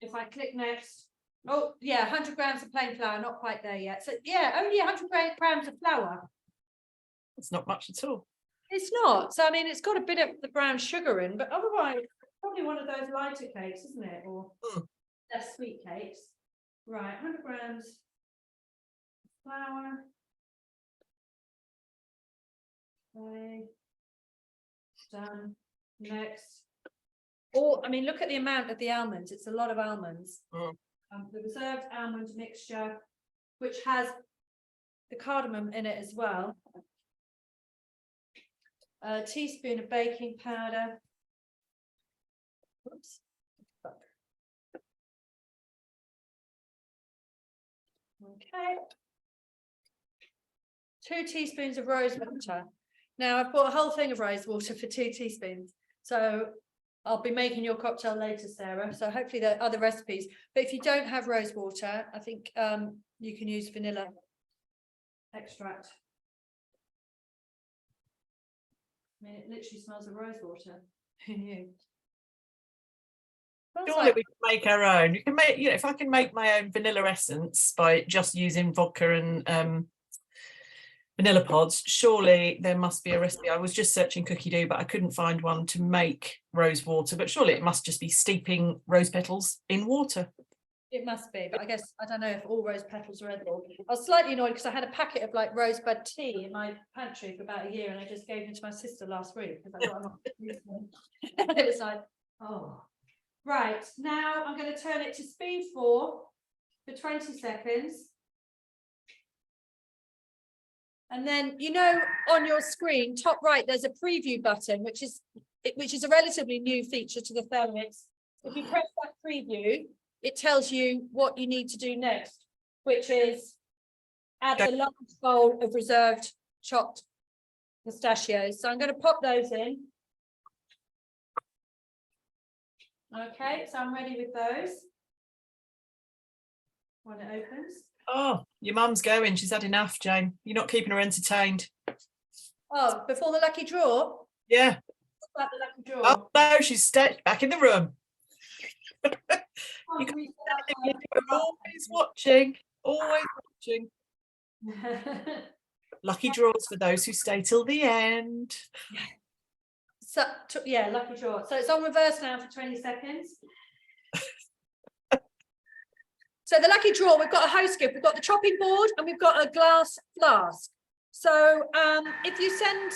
if I click next, oh yeah, 100 grams of plain flour, not quite there yet. So yeah, only 100 grams of flour. It's not much at all. It's not. So I mean, it's got a bit of the brown sugar in, but otherwise, probably one of those lighter cakes, isn't it? Or less sweet cakes. Right, 100 grams flour. Okay. Done. Next. Or, I mean, look at the amount of the almonds. It's a lot of almonds. Mm. The reserved almond mixture, which has the cardamom in it as well. A teaspoon of baking powder. Oops. Okay. 2 teaspoons of rose water. Now I've bought a whole thing of rose water for 2 teaspoons. So I'll be making your cocktail later, Sarah. So hopefully there are other recipes. But if you don't have rose water, I think you can use vanilla extract. I mean, it literally smells of rose water. Who knew? Surely we can make our own. You can make, you know, if I can make my own vanilla essence by just using vodka and vanilla pods, surely there must be a recipe. I was just searching Cookie Dough, but I couldn't find one to make rose water, but surely it must just be steeping rose petals in water. It must be, but I guess I don't know if all rose petals are edible. I was slightly annoyed because I had a packet of like rosebud tea in my pantry for about a year, and I just gave it to my sister last week because I thought I'm not using them. And it was like, oh. Right, now I'm going to turn it to speed 4 for 20 seconds. And then, you know, on your screen, top right, there's a preview button, which is a relatively new feature to the Thermomix. If you press that preview, it tells you what you need to do next, which is add a large bowl of reserved chopped pistachios. So I'm going to pop those in. Okay, so I'm ready with those. When it opens. Oh, your mum's going. She's had enough, Jane. You're not keeping her entertained. Oh, before the lucky draw? Yeah. About the lucky draw. Oh, no, she's back in the room. You're always watching. Always watching. Lucky draws for those who stay till the end. So, yeah, lucky draw. So it's on reverse now for 20 seconds. So the lucky draw, we've got a host gift, we've got the chopping board, and we've got a glass flask. So if you send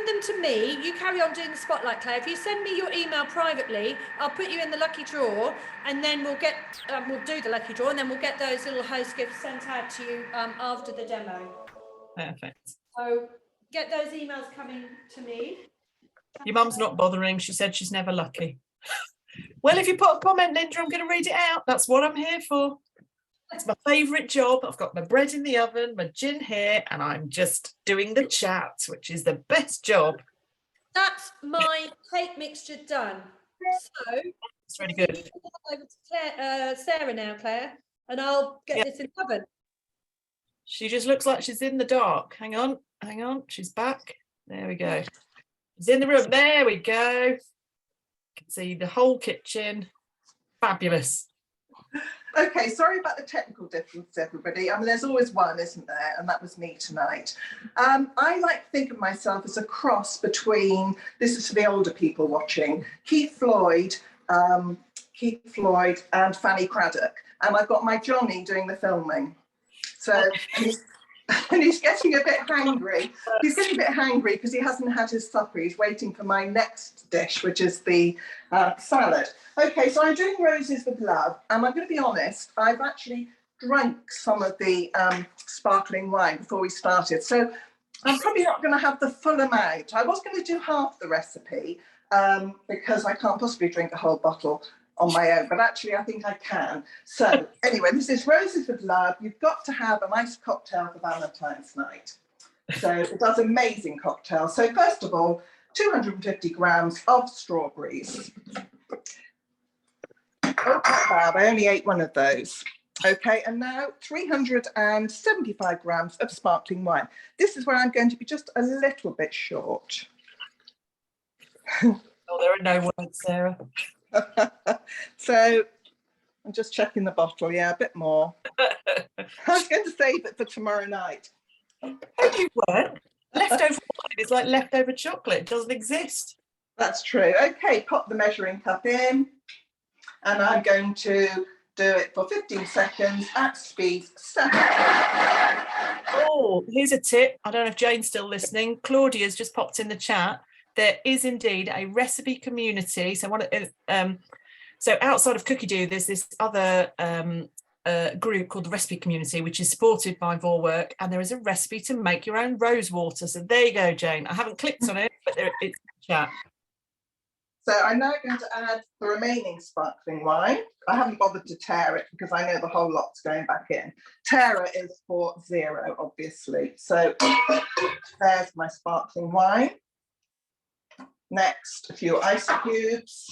them to me, you carry on doing the spotlight, Claire. If you send me your email privately, I'll put you in the lucky draw, and then we'll do the lucky draw, and then we'll get those little host gifts sent out to you after the demo. Perfect. So get those emails coming to me. Your mum's not bothering. She said she's never lucky. Well, if you put a comment, Linda, I'm going to read it out. That's what I'm here for. It's my favourite job. I've got my bread in the oven, my gin here, and I'm just doing the chat, which is the best job. That's my cake mixture done. So it's really good. Over to Sarah now, Claire, and I'll get this in the oven. She just looks like she's in the dark. Hang on. She's back. There we go. She's in the room. There we go. You can see the whole kitchen. Fabulous. Okay, sorry about the technical difference, everybody. I mean, there's always one, isn't there? And that was me tonight. I like to think of myself as a cross between, this is for the older people watching, Keith Floyd and Fanny Craddock. And I've got my Johnny doing the filming. So, and he's getting a bit hangry. He's getting a bit hangry because he hasn't had his supper. He's waiting for my next dish, which is the salad. Okay, so I'm doing roses with love, and I'm going to be honest, I've actually drank some of the sparkling wine before we started, so I'm probably not going to have the full amount. I was going to do half the recipe because I can't possibly drink a whole bottle on my own, but actually I think I can. So anyway, this is roses with love. You've got to have a nice cocktail for Valentine's night. So it does amazing cocktails. So first of all, 250 grams of strawberries. Oh, bad. I only ate one of those. Okay, and now 375 grams of sparkling wine. This is where I'm going to be just a little bit short. Oh, there are no words, Sarah. So I'm just checking the bottle. Yeah, a bit more. I was going to save it for tomorrow night. You weren't. Leftover wine is like leftover chocolate. It doesn't exist. That's true. Okay, pop the measuring cup in, and I'm going to do it for 15 seconds at speed 7. Oh, here's a tip. I don't know if Jane's still listening. Claudia's just popped in the chat. there is indeed a recipe community. So so outside of Cookie Do, there's this other group called the Recipe Community, which is supported by Vorwerk, and there is a recipe to make your own rose water. So there you go, Jane. I haven't clicked on it, but it's in the chat. So I'm now going to add the remaining sparkling wine. I haven't bothered to tare it because I know the whole lot's going back in. Tare is for 0, obviously. So there's my sparkling wine. Next, a few ice cubes.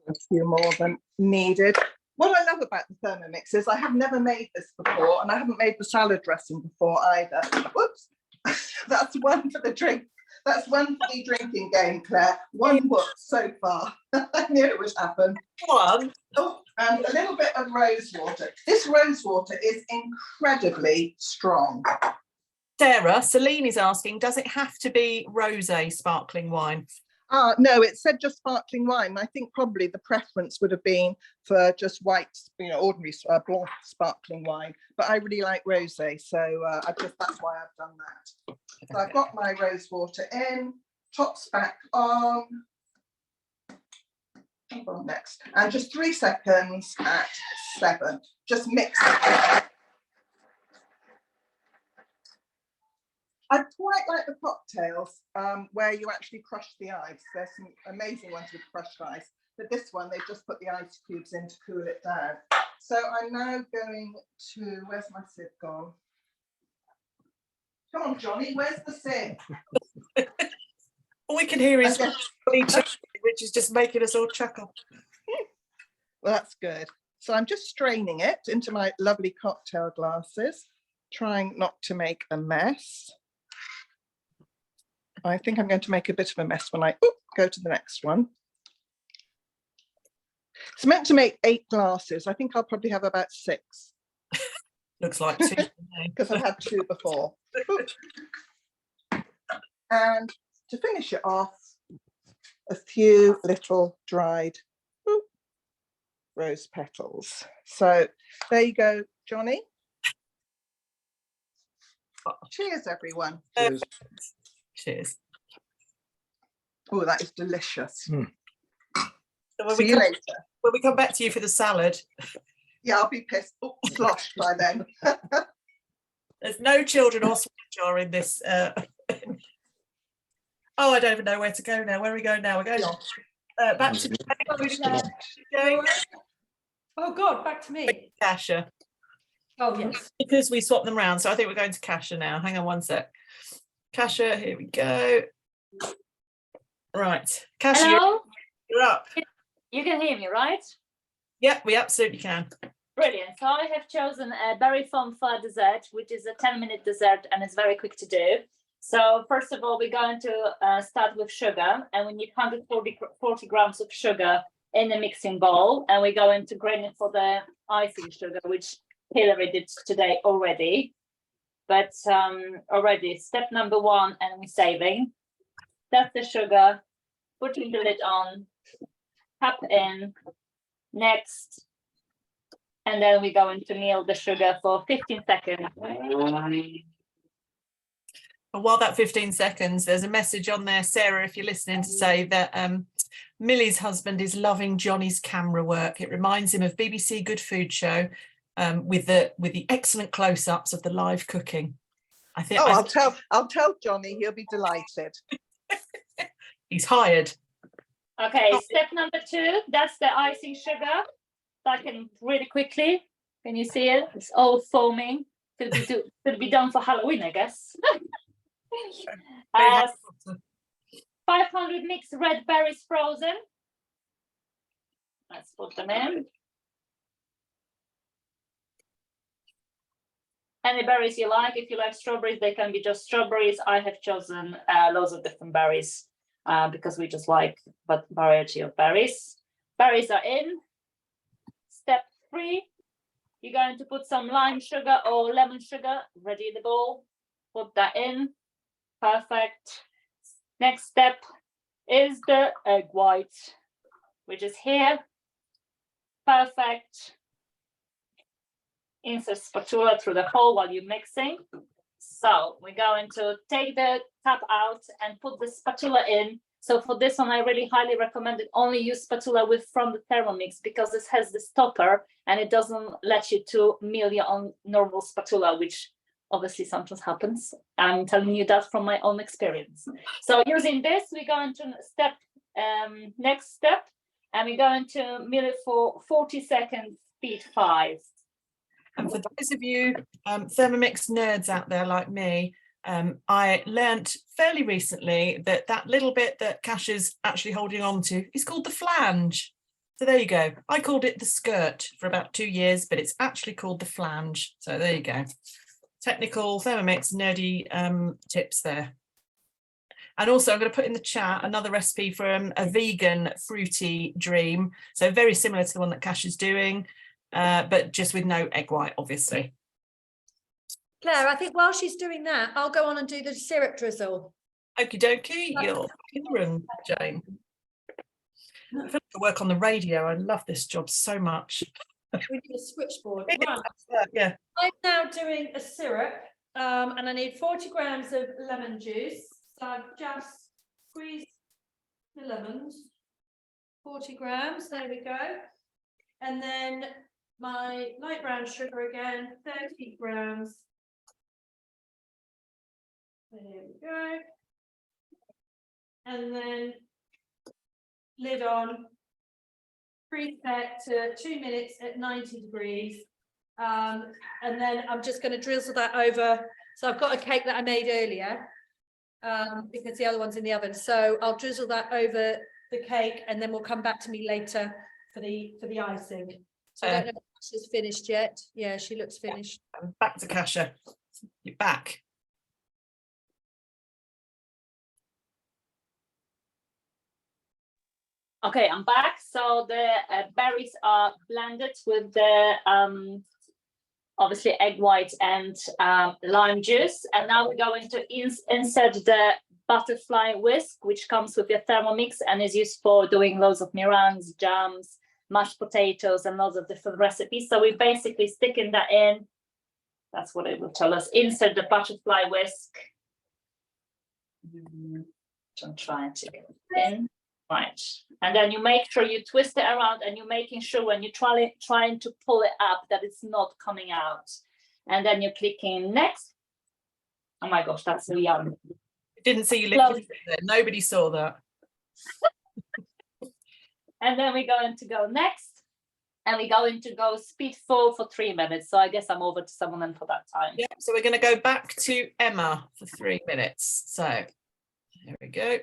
A few more than needed. What I love about the Thermomix is I have never made this before, and I haven't made the salad dressing before either. Whoops, that's one for the drink. That's one for the drinking game, Claire. One whoop so far. I knew it would happen. One. Oh, and a little bit of rose water. This rose water is incredibly strong. Sarah, Celine is asking, does it have to be rosé sparkling wine? No, it said just sparkling wine. I think probably the preference would have been for just white, ordinary blanc sparkling wine. But I really like rosé, so that's why I've done that. So I've got my rose water in, tops back on. Hold on next, and just 3 seconds at 7. Just mix it. I quite like the cocktails where you actually crush the ice. There's some amazing ones with crushed ice, but this one, they just put the ice cubes in to cool it down. So I'm now going to, where's my sieve gone? Come on, Johnny, where's the sieve? All we can hear is which is just making us all chuckle. Well, that's good. So I'm just straining it into my lovely cocktail glasses, trying not to make a mess. I think I'm going to make a bit of a mess when I go to the next one. It's meant to make 8 glasses. I think I'll probably have about 6. Looks like 2. Because I've had 2 before. And to finish it off, a few little dried rose petals. So there you go, Johnny. Cheers, everyone. Cheers. Cheers. Oh, that is delicious. So when See you later. When we come back to you for the salad. Yeah, I'll be pissed. Oh, sloshed by then. There's no children or sweat jar in this. Oh, I don't even know where to go now. Where are we going now? We're going back to Jane. Oh God, back to me. Kasha. Oh yes. Because we swapped them round, so I think we're going to Kasha now. Hang on one sec. Kasha, here we go. Right, Kasha, Hello? you're up. You can hear me, right? Yep, we absolutely can. Brilliant. So I have chosen a berry foam flat dessert, which is a 10-minute dessert and it's very quick to do. So first of all, we're going to start with sugar, and we need 140 grams of sugar in a mixing bowl, and we're going to grind it for the icing sugar, which Hilary did today already. But already step number 1, and we're saving. That's the sugar, putting the lid on, tap in, next, and then we're going to meal the sugar for 15 seconds. And while that 15 seconds, there's a message on there, Sarah, if you're listening, to say that Millie's husband is loving Johnny's camera work. It reminds him of BBC Good Food Show with the excellent close-ups of the live cooking. I think. Oh, I'll tell Johnny. He'll be delighted. He's hired. Okay, step number 2. That's the icing sugar. That can really quickly. Can you see it? It's all foaming. Could be done for Halloween, I guess. 500 mixed red berries frozen. Let's put them in. Any berries you like. If you like strawberries, they can be just strawberries. I have chosen loads of different berries because we just like a variety of berries. Berries are in. Step 3, you're going to put some lime sugar or lemon sugar ready in the bowl. Put that in. Perfect. Next step is the egg white, which is here. Perfect. Insert spatula through the hole while you're mixing. So we're going to take the tap out and put the spatula in. So for this one, I really highly recommend it. Only use spatula from the Thermomix because this has the stopper and it doesn't let you to mill your own normal spatula, which obviously sometimes happens. I'm telling you that from my own experience. So using this, we're going to next step, and we're going to mill it for 40 seconds, speed 5. And for those of you Thermomix nerds out there like me, I learnt fairly recently that that little bit that Cash is actually holding on to is called the flange. So there you go. I called it the skirt for about 2 years, but it's actually called the flange. So there you go. Technical Thermomix nerdy tips there. And also I'm going to put in the chat another recipe from a vegan fruity dream. So very similar to the one that Cash is doing, but just with no egg white, obviously. Claire, I think while she's doing that, I'll go on and do the syrup drizzle. Okie dokie, you're back in the room, Jane. I feel like I work on the radio. I love this job so much. We need a switchboard. Right. Yeah. I'm now doing a syrup, and I need 40 grams of lemon juice. So I've just squeezed the lemons, 40 grams, there we go. And then my light brown sugar again, 30 grams. There we go. And then lid on, preset to 2 minutes at 90 degrees. And then I'm just going to drizzle that over. So I've got a cake that I made earlier, because the other one's in the oven. So I'll drizzle that over the cake, and then we'll come back to me later for the icing. So I don't know if she's finished yet. Yeah, she looks finished. I'm back to Kasha. You're back. Okay, I'm back. So the berries are blended with the obviously egg white and lime juice. And now we're going to insert the butterfly whisk, which comes with your Thermomix and is used for doing loads of meringues, jams, mashed potatoes, and lots of different recipes. So we're basically sticking that in. That's what it will tell us. Insert the butterfly whisk. I'm trying to get it in. Right, and then you make sure you twist it around, and you're making sure when you're trying to pull it up that it's not coming out. And then you're clicking next. Oh my gosh, that's so yum. Didn't see you lift there. Nobody saw that. And then we're going to go next, and we're going to go speed 4 for 3 minutes. So I guess I'm over to someone then for that time. Yeah, so we're going to go back to Emma for 3 minutes. So here we go.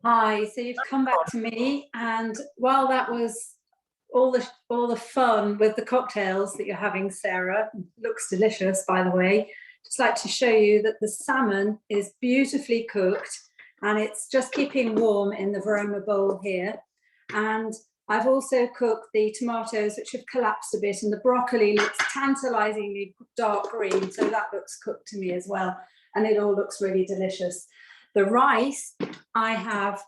Hi, so you've come back to me, and while that was all the fun with the cocktails that you're having, Sarah, looks delicious, by the way, just like to show you that the salmon is beautifully cooked, and it's just keeping warm in the Verona bowl here. And I've also cooked the tomatoes, which have collapsed a bit, and the broccoli looks tantalizingly dark green, so that looks cooked to me as well, and it all looks really delicious. The rice I have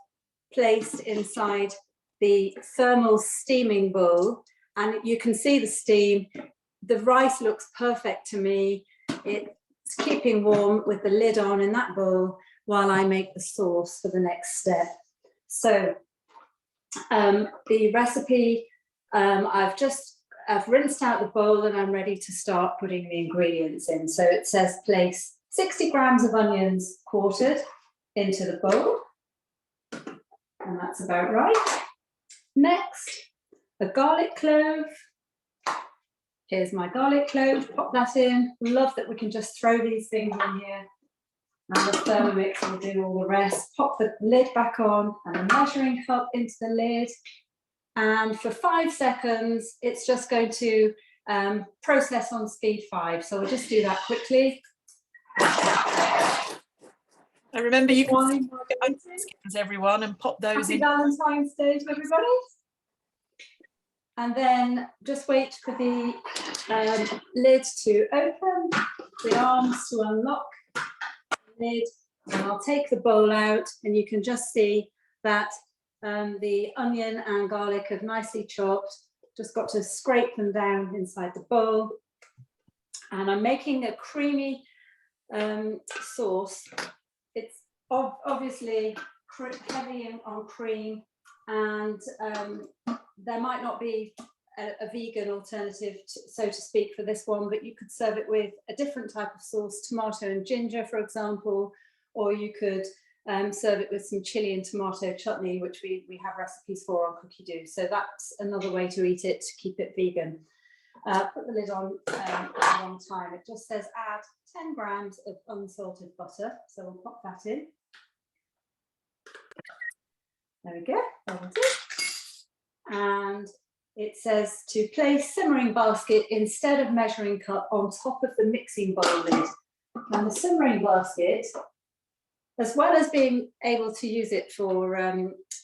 placed inside the thermal steaming bowl, and you can see the steam. The rice looks perfect to me. It's keeping warm with the lid on in that bowl while I make the sauce for the next step. So the recipe, I've rinsed out the bowl, and I'm ready to start putting the ingredients in. So it says place 60 grams of onions quartered into the bowl, and that's about right. Next, a garlic clove. Here's my garlic clove, pop that in. Love that we can just throw these things in here, and the Thermomix will do all the rest. Pop the lid back on and a measuring cup into the lid, and for 5 seconds it's just going to process on speed 5. So we'll just do that quickly. I remember you can everyone and pop those Happy in. Valentine's Day to everybody. And then just wait for the lid to open, the arms to unlock the lid, and I'll take the bowl out, and you can just see that the onion and garlic have nicely chopped. Just got to scrape them down inside the bowl. and I'm making a creamy sauce. It's obviously heavy on cream, and there might not be a vegan alternative, so to speak, for this one, but you could serve it with a different type of sauce, tomato and ginger, for example, or you could serve it with some chili and tomato chutney, which we have recipes for on Cookie Do. So that's another way to eat it, to keep it vegan. Put the lid on at the wrong time. It just says add 10 grams of unsalted butter. So we'll pop that in. There we go. That's it. And it says to place simmering basket instead of measuring cup on top of the mixing bowl lid. And the simmering basket, as well as being able to use it for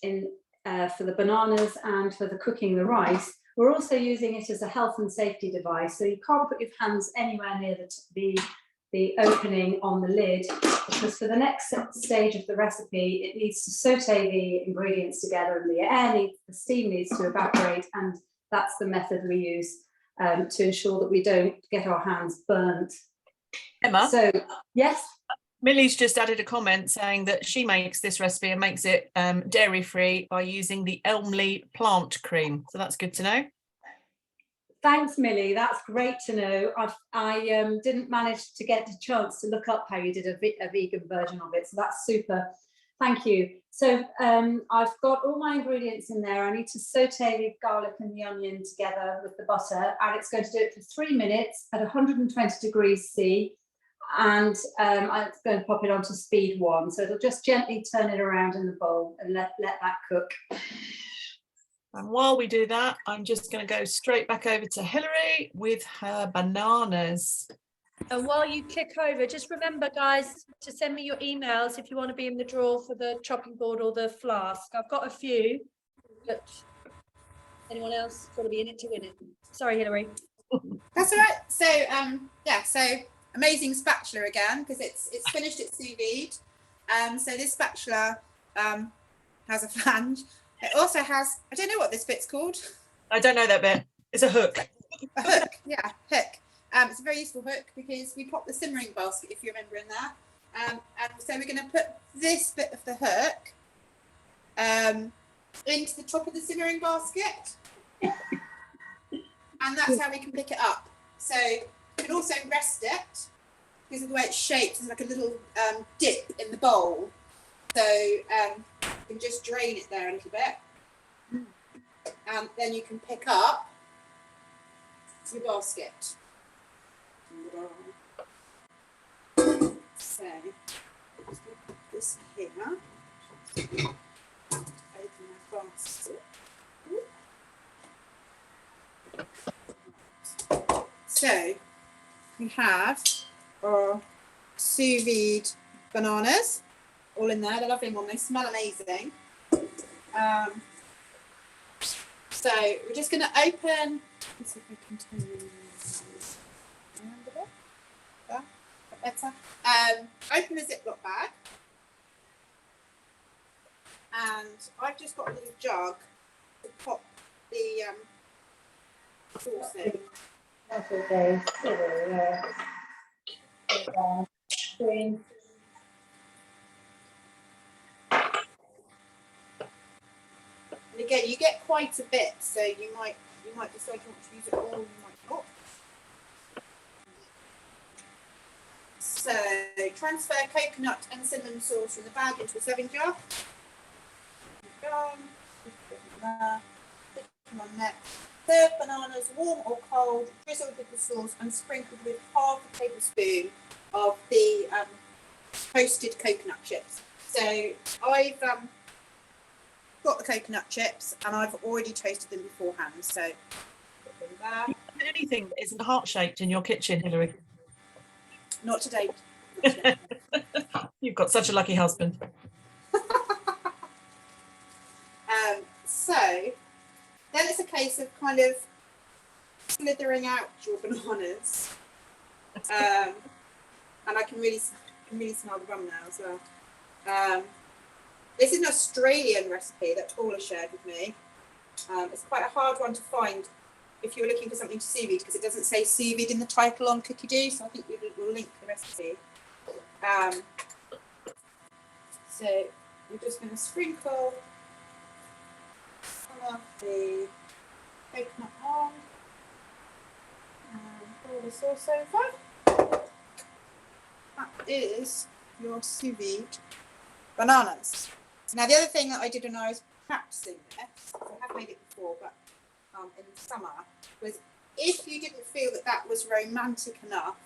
the bananas and for the cooking the rice, we're also using it as a health and safety device. So you can't put your hands anywhere near the opening on the lid, because for the next stage of the recipe, it needs to saute the ingredients together, and the steam needs to evaporate, and that's the method we use to ensure that we don't get our hands burnt. Emma? So, yes? Millie's just added a comment saying that she makes this recipe and makes it dairy-free by using the Elmley plant cream. So that's good to know. Thanks, Millie. That's great to know. I didn't manage to get a chance to look up how you did a vegan version of it. So that's super. Thank you. So I've got all my ingredients in there. I need to saute the garlic and the onion together with the butter, and it's going to do it for 3 minutes at 120 degrees C. And I'm going to pop it onto speed 1. So it'll just gently turn it around in the bowl and let that cook. And while we do that, I'm just going to go straight back over to Hilary with her bananas. And while you click over, just remember, guys, to send me your emails if you want to be in the draw for the chopping board or the flask. I've got a few, but anyone else got to be in it to win it. Sorry, Hilary. That's all right. So yeah, so amazing spatula again, because it's finished its sous vide. So this spatula has a flange. It also has, I don't know what this bit's called. I don't know that bit. It's a hook. A hook, yeah, hook. It's a very useful hook because we pop the simmering basket, if you remember, in there. And so we're going to put this bit of the hook into the top of the simmering basket. And that's how we can pick it up. So you can also rest it because of the way it's shaped. It's like a little dip in the bowl. So you can just drain it there a little bit. And then you can pick up your basket. So let's put this here. Open my basket. So we have our sous vide bananas all in there. They're lovely one. They smell amazing. So we're just going to open. Let's see if we can turn around a bit. Better. Open a Ziploc bag. And I've just got a little jug to pop the sauce in. That's okay. And again, you get quite a bit, so you might decide you want to use it all, you might not. So transfer coconut and cinnamon sauce from the bag into a serving jar. Serve bananas warm or cold, drizzled with the sauce and sprinkled with half a tablespoon of the toasted coconut chips. So I've got the coconut chips and I've already toasted them beforehand. So put them there. Anything that isn't heart-shaped in your kitchen, Hilary? Not to date. You've got such a lucky husband. So then it's a case of kind of slithering out your bananas, and I can really smell the rum now as well. This is an Australian recipe that Paula shared with me. It's quite a hard one to find if you were looking for something to sous vide, because it doesn't say sous vide in the title on Cookie Do, so I think we'll link the recipe. So we're just going to sprinkle some of the coconut on and pour the sauce over. That is your sous vide bananas. Now the other thing that I did when I was practicing this, I have made it before, but in the summer, was if you didn't feel that was romantic enough,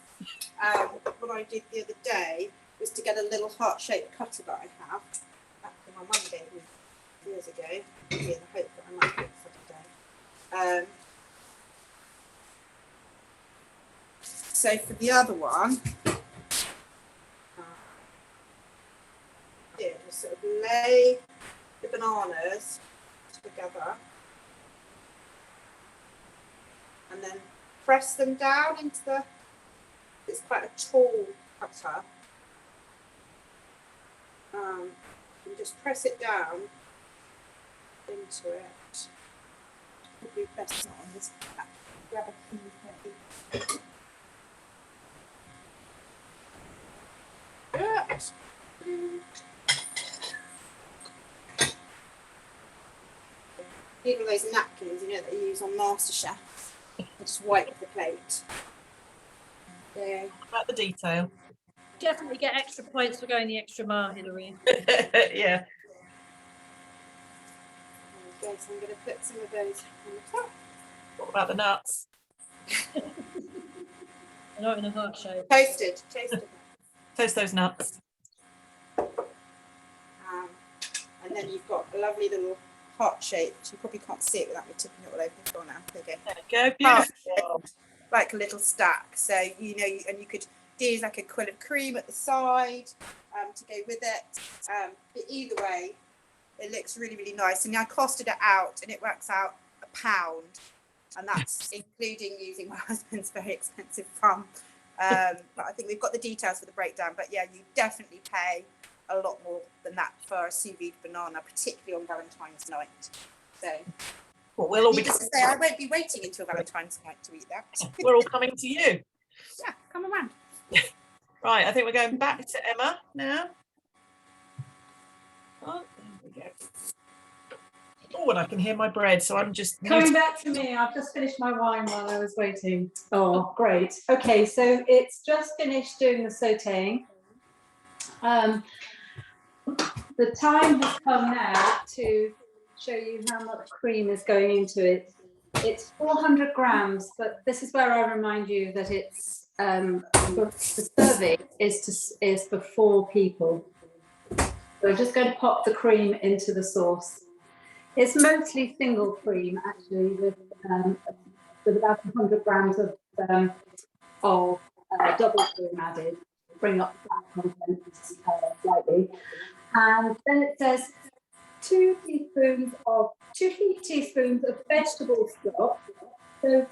what I did the other day was to get a little heart-shaped cutter that I have. That my mum gave me years ago, in the hope that I might do it for today. So for the other one, just sort of lay the bananas together and then press them down into the, it's quite a tall cutter, and just press it down into it. Probably best not on this back. Grab a key. Good. Even those napkins, you know, that you use on MasterChef. Just wipe the plate. There. About the detail. Definitely get extra points for going the extra mile, Hilary. Yeah. Okay, so I'm going to put some of those on the top. What about the nuts? They're not in a heart shape. Toasted. Toast those nuts. And then you've got a lovely little heart shape. You probably can't see it without me tipping it all over the floor now. There you go. There you go. Beautiful. Like a little stack. So, you know, and you could do like a quill of cream at the side to go with it. But either way, it looks really, really nice. And I costed it out and it works out £1. And that's including using my husband's very expensive farm. But I think we've got the details for the breakdown. But yeah, you definitely pay a lot more than that for a sous vide banana, particularly on Valentine's night. So, well, we'll all be. Needless to say, I won't be waiting until Valentine's night to eat that. We're all coming to you. Yeah, come around. Right, I think we're going back to Emma now. Oh, there we go. Oh, and I can hear my bread, so I'm just Coming back to me, I've just finished my wine while I was waiting. Oh, great. Okay, so it's just finished doing the sauteing. The time has come now to show you how much cream is going into it. It's 400 grams, but this is where I remind you that it's the serving is for 4 people. So we're just going to pop the cream into the sauce. It's mostly single cream, actually, with about 100 grams of double cream added. Bring up the fat content slightly. And then it says 2 teaspoons of vegetable stock. So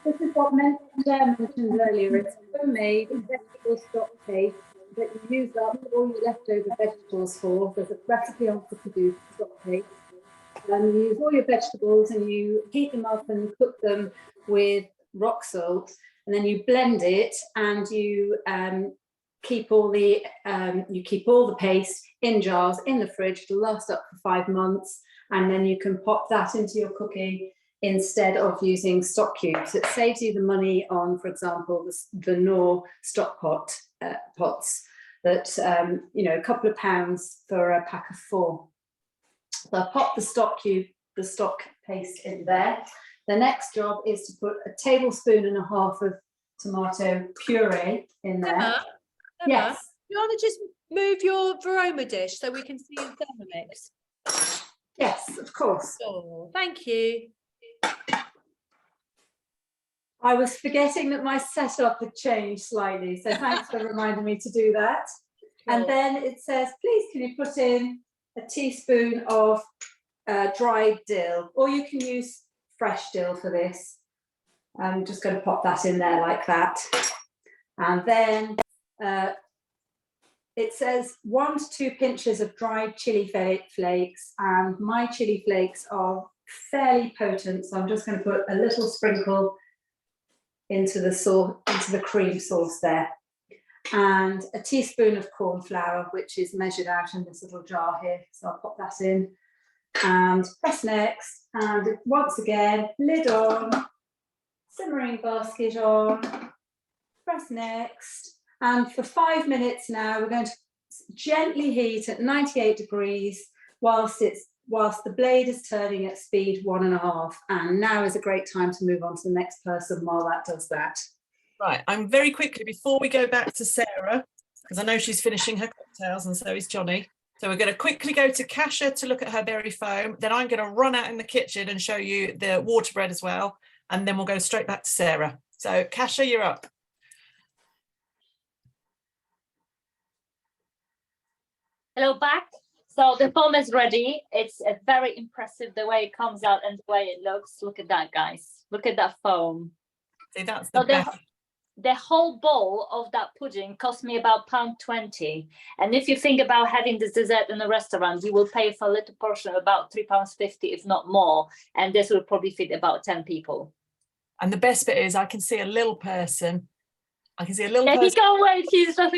this is what Claire mentioned earlier. It's homemade vegetable stock paste that you use up all your leftover vegetables for. There's a recipe on Cookery stock paste. You use all your vegetables and you heat them up and cook them with rock salt, and then you blend it and you keep all the paste in jars in the fridge to last up for 5 months, and then you can pop that into your cooking instead of using stock cubes. It saves you the money on, for example, the Knorr stock pots that you know, a couple of pounds for a pack of 4. So I'll pop the stock paste in there. The next job is to put a tablespoon and a half of tomato puree in there. Emma, Yes. you want to just move your Veroma dish so we can see your Thermomix? Yes, of course. Oh, thank you. I was forgetting that my setup had changed slightly, so thanks for reminding me to do that. Sure. And then it says, please can you put in a teaspoon of dried dill, or you can use fresh dill for this. I'm just going to pop that in there like that. And then it says 1 to 2 pinches of dried chili flakes, and my chili flakes are fairly potent, so I'm just going to put a little sprinkle into the sauce, into the cream sauce there, and a teaspoon of corn flour, which is measured out in this little jar here. So I'll pop that in and press next, and once again, lid on, simmering basket on, press next, and for 5 minutes now we're going to gently heat at 98 degrees whilst the blade is turning at speed 1.5, and now is a great time to move on to the next person while that does that. Right, I'm very quickly, before we go back to Sarah, because I know she's finishing her cocktails and so is Johnny. So we're going to quickly go to Kasia to look at her berry foam. Then I'm going to run out in the kitchen and show you the waterbread as well. And then we'll go straight back to Sarah. So Kasia, you're up. Hello back. So the foam is ready. It's very impressive the way it comes out and the way it looks. Look at that, guys. Look at that foam. See, that's the best. The whole bowl of that pudding cost me about £1.20. And if you think about having this dessert in a restaurant, you will pay for a little portion of about £3.50, if not more. And this will probably fit about 10 people. And the best bit is I can see a little person. I can see a little person. He can't wait. He's just like,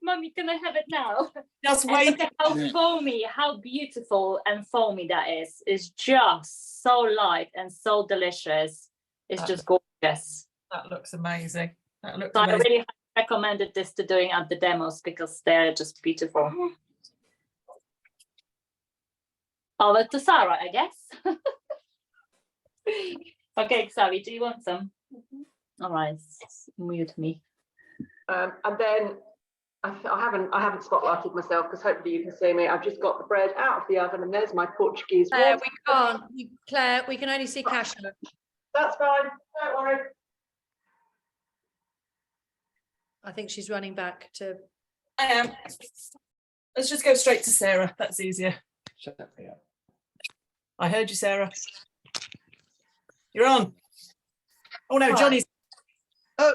Mommy, can I have it now? Just wait. Look at how foamy, how beautiful and foamy that is. It's just so light and so delicious. It's just gorgeous. That looks amazing. That looks so amazing. I really recommended this to doing at the demos because they're just beautiful. Over to Sarah, I guess. Okay, Xavi, do you want some? All right, mute me. And then I haven't spotlighted myself because hopefully you can see me. I've just got the bread out of the oven and there's my Portuguese. Claire, we can't. Claire, we can only see Kasia. That's fine. Don't worry. I think she's running back to. I am. Let's just go straight to Sarah. That's easier. Shut up, yeah. I heard you, Sarah. You're on. Oh no, Hi. Johnny's. Oh,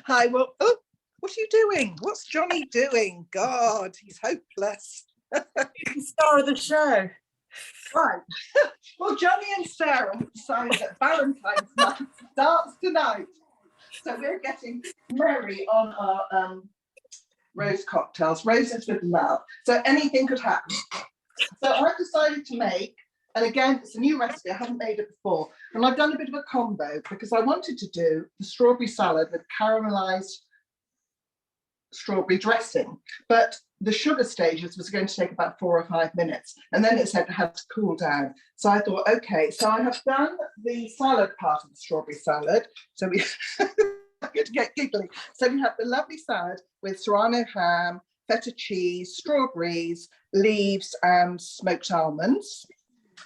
hi. Well, oh, what are you doing? What's Johnny doing? God, he's hopeless. He's the star of the show. Right. Well, Johnny and Sarah have decided that Valentine's night starts tonight. So we're getting merry on our rose cocktails, roses with love. So anything could happen. So I've decided to make, and again, it's a new recipe, I haven't made it before, and I've done a bit of a combo because I wanted to do the strawberry salad with caramelized strawberry dressing, but the sugar stages was going to take about 4 or 5 minutes, and then it said it had to cool down. So I thought, okay, so I have done the salad part of the strawberry salad. So we I'm going to get giggly. So we have the lovely salad with serrano ham, feta cheese, strawberries, leaves, and smoked almonds.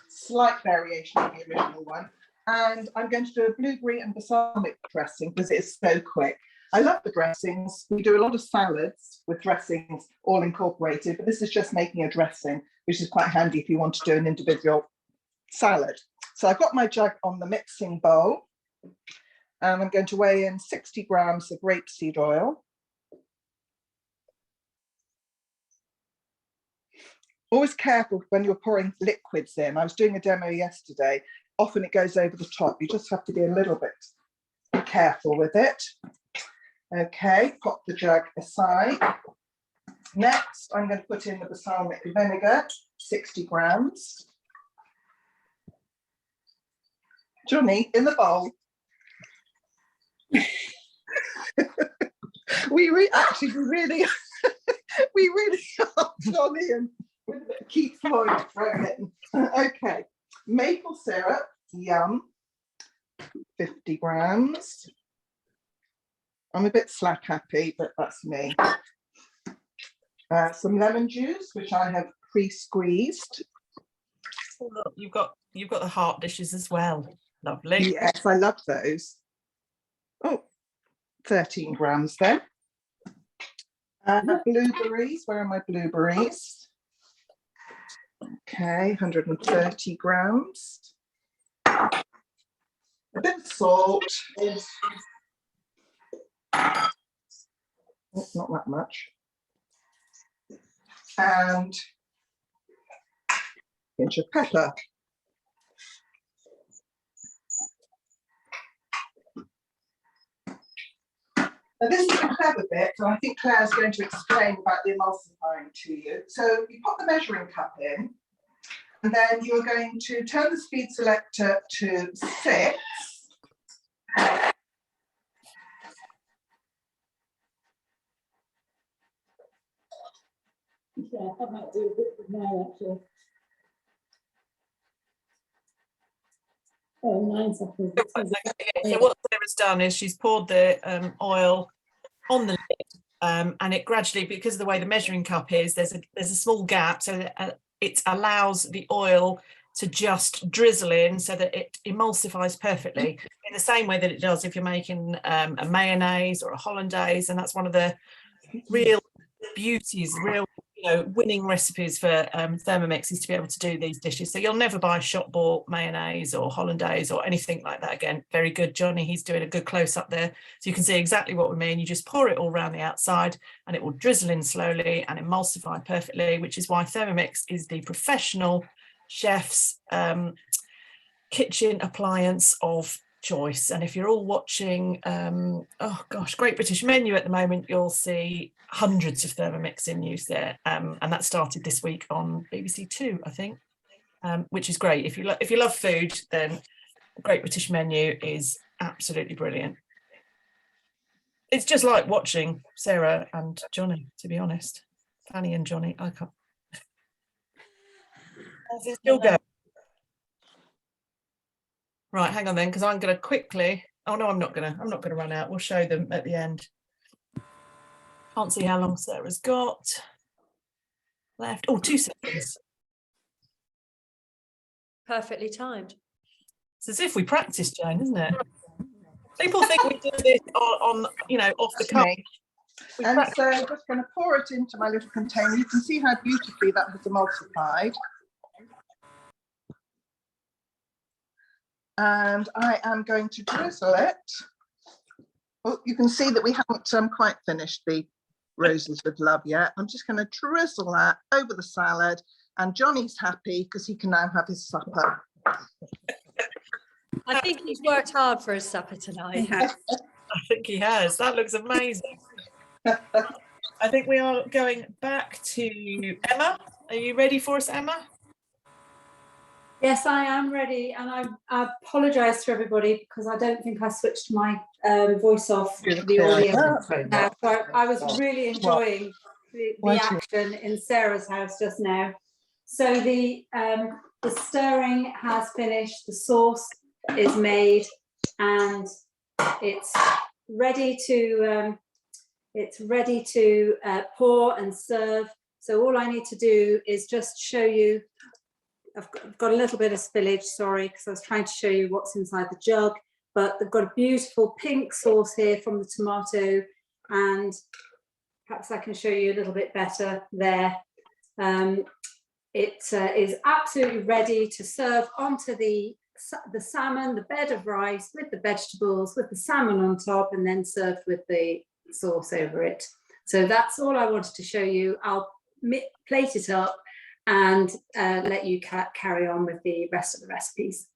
Slight variation of the original one. And I'm going to do a blueberry and balsamic dressing because it's so quick. I love the dressings. We do a lot of salads with dressings all incorporated, but this is just making a dressing, which is quite handy if you want to do an individual salad. So I've got my jug on the mixing bowl, and I'm going to weigh in 60 grams of rapeseed oil. Always careful when you're pouring liquids in. I was doing a demo yesterday. Often it goes over the top. You just have to be a little bit careful with it. Okay, pop the jug aside. Next, I'm going to put in the balsamic vinegar, 60 grams. Johnny, in the bowl. we really are, Johnny, and with a bit of Keith Floyd thrown in. Okay, maple syrup, yum, 50 grams. I'm a bit slap happy, but that's me. Some lemon juice, which I have pre-squeezed. Oh, look, you've got the heart dishes as well. Lovely. Yes, I love those. Oh, 13 grams then. Blueberries, where are my blueberries? Okay, 130 grams. A bit of salt. Oh, not that much. And a pinch of pepper. Now this is the clever bit, and I think Claire's going to explain about the emulsifying to you. So you put the measuring cup in, and then you're going to turn the speed selector to 6. Yeah, I might do a bit now actually. Oh, 9 seconds. So what Sarah's done is she's poured the oil on the lid, and it gradually, because of the way the measuring cup is, there's a small gap, so that, it allows the oil to just drizzle in so that it emulsifies perfectly in the same way that it does if you're making a mayonnaise or a hollandaise. And that's one of the real beauties, real winning recipes for Thermomix, is to be able to do these dishes. So you'll never buy shop bought mayonnaise or hollandaise or anything like that again. Very good, Johnny, he's doing a good close up there, so you can see exactly what we mean. You just pour it all around the outside and it will drizzle in slowly and emulsify perfectly, which is why Thermomix is the professional chef's kitchen appliance of choice. And if you're all watching oh gosh, Great British Menu at the moment, you'll see hundreds of Thermomix in use there, and that started this week on BBC Two, I think, which is great. If you love food, then Great British Menu is absolutely brilliant. It's just like watching Sarah and Johnny, to be honest. Fanny and Johnny, I can't. Does it still go? Right, hang on then, because I'm going to quickly. Oh no, I'm not going to run out. We'll show them at the end. Can't see how long Sarah's got left. Oh, 2 seconds. Perfectly timed. It's as if we practiced, Jane, isn't it? People think we do this on off the cuff. And so I'm just going to pour it into my little container. You can see how beautifully that has emulsified. And I am going to drizzle it. Oh, you can see that we haven't quite finished the roses with love yet. I'm just going to drizzle that over the salad, and Johnny's happy because he can now have his supper. I think he's worked hard for his supper tonight. I think he has. That looks amazing. I think we are going back to Emma. Are you ready for us, Emma? Yes, I am ready, and I apologise to everybody because I don't think I switched my voice off the audio. So I was really enjoying the action in Sarah's house just now. So the stirring has finished, the sauce is made, and it's ready to pour and serve. So all I need to do is just show you. I've got a little bit of spillage, sorry, because I was trying to show you what's inside the jug, but they've got a beautiful pink sauce here from the tomato, and perhaps I can show you a little bit better there. It is absolutely ready to serve onto the salmon, the bed of rice with the vegetables, with the salmon on top, and then served with the sauce over it. So that's all I wanted to show you. I'll plate it up and let you carry on with the rest of the recipes.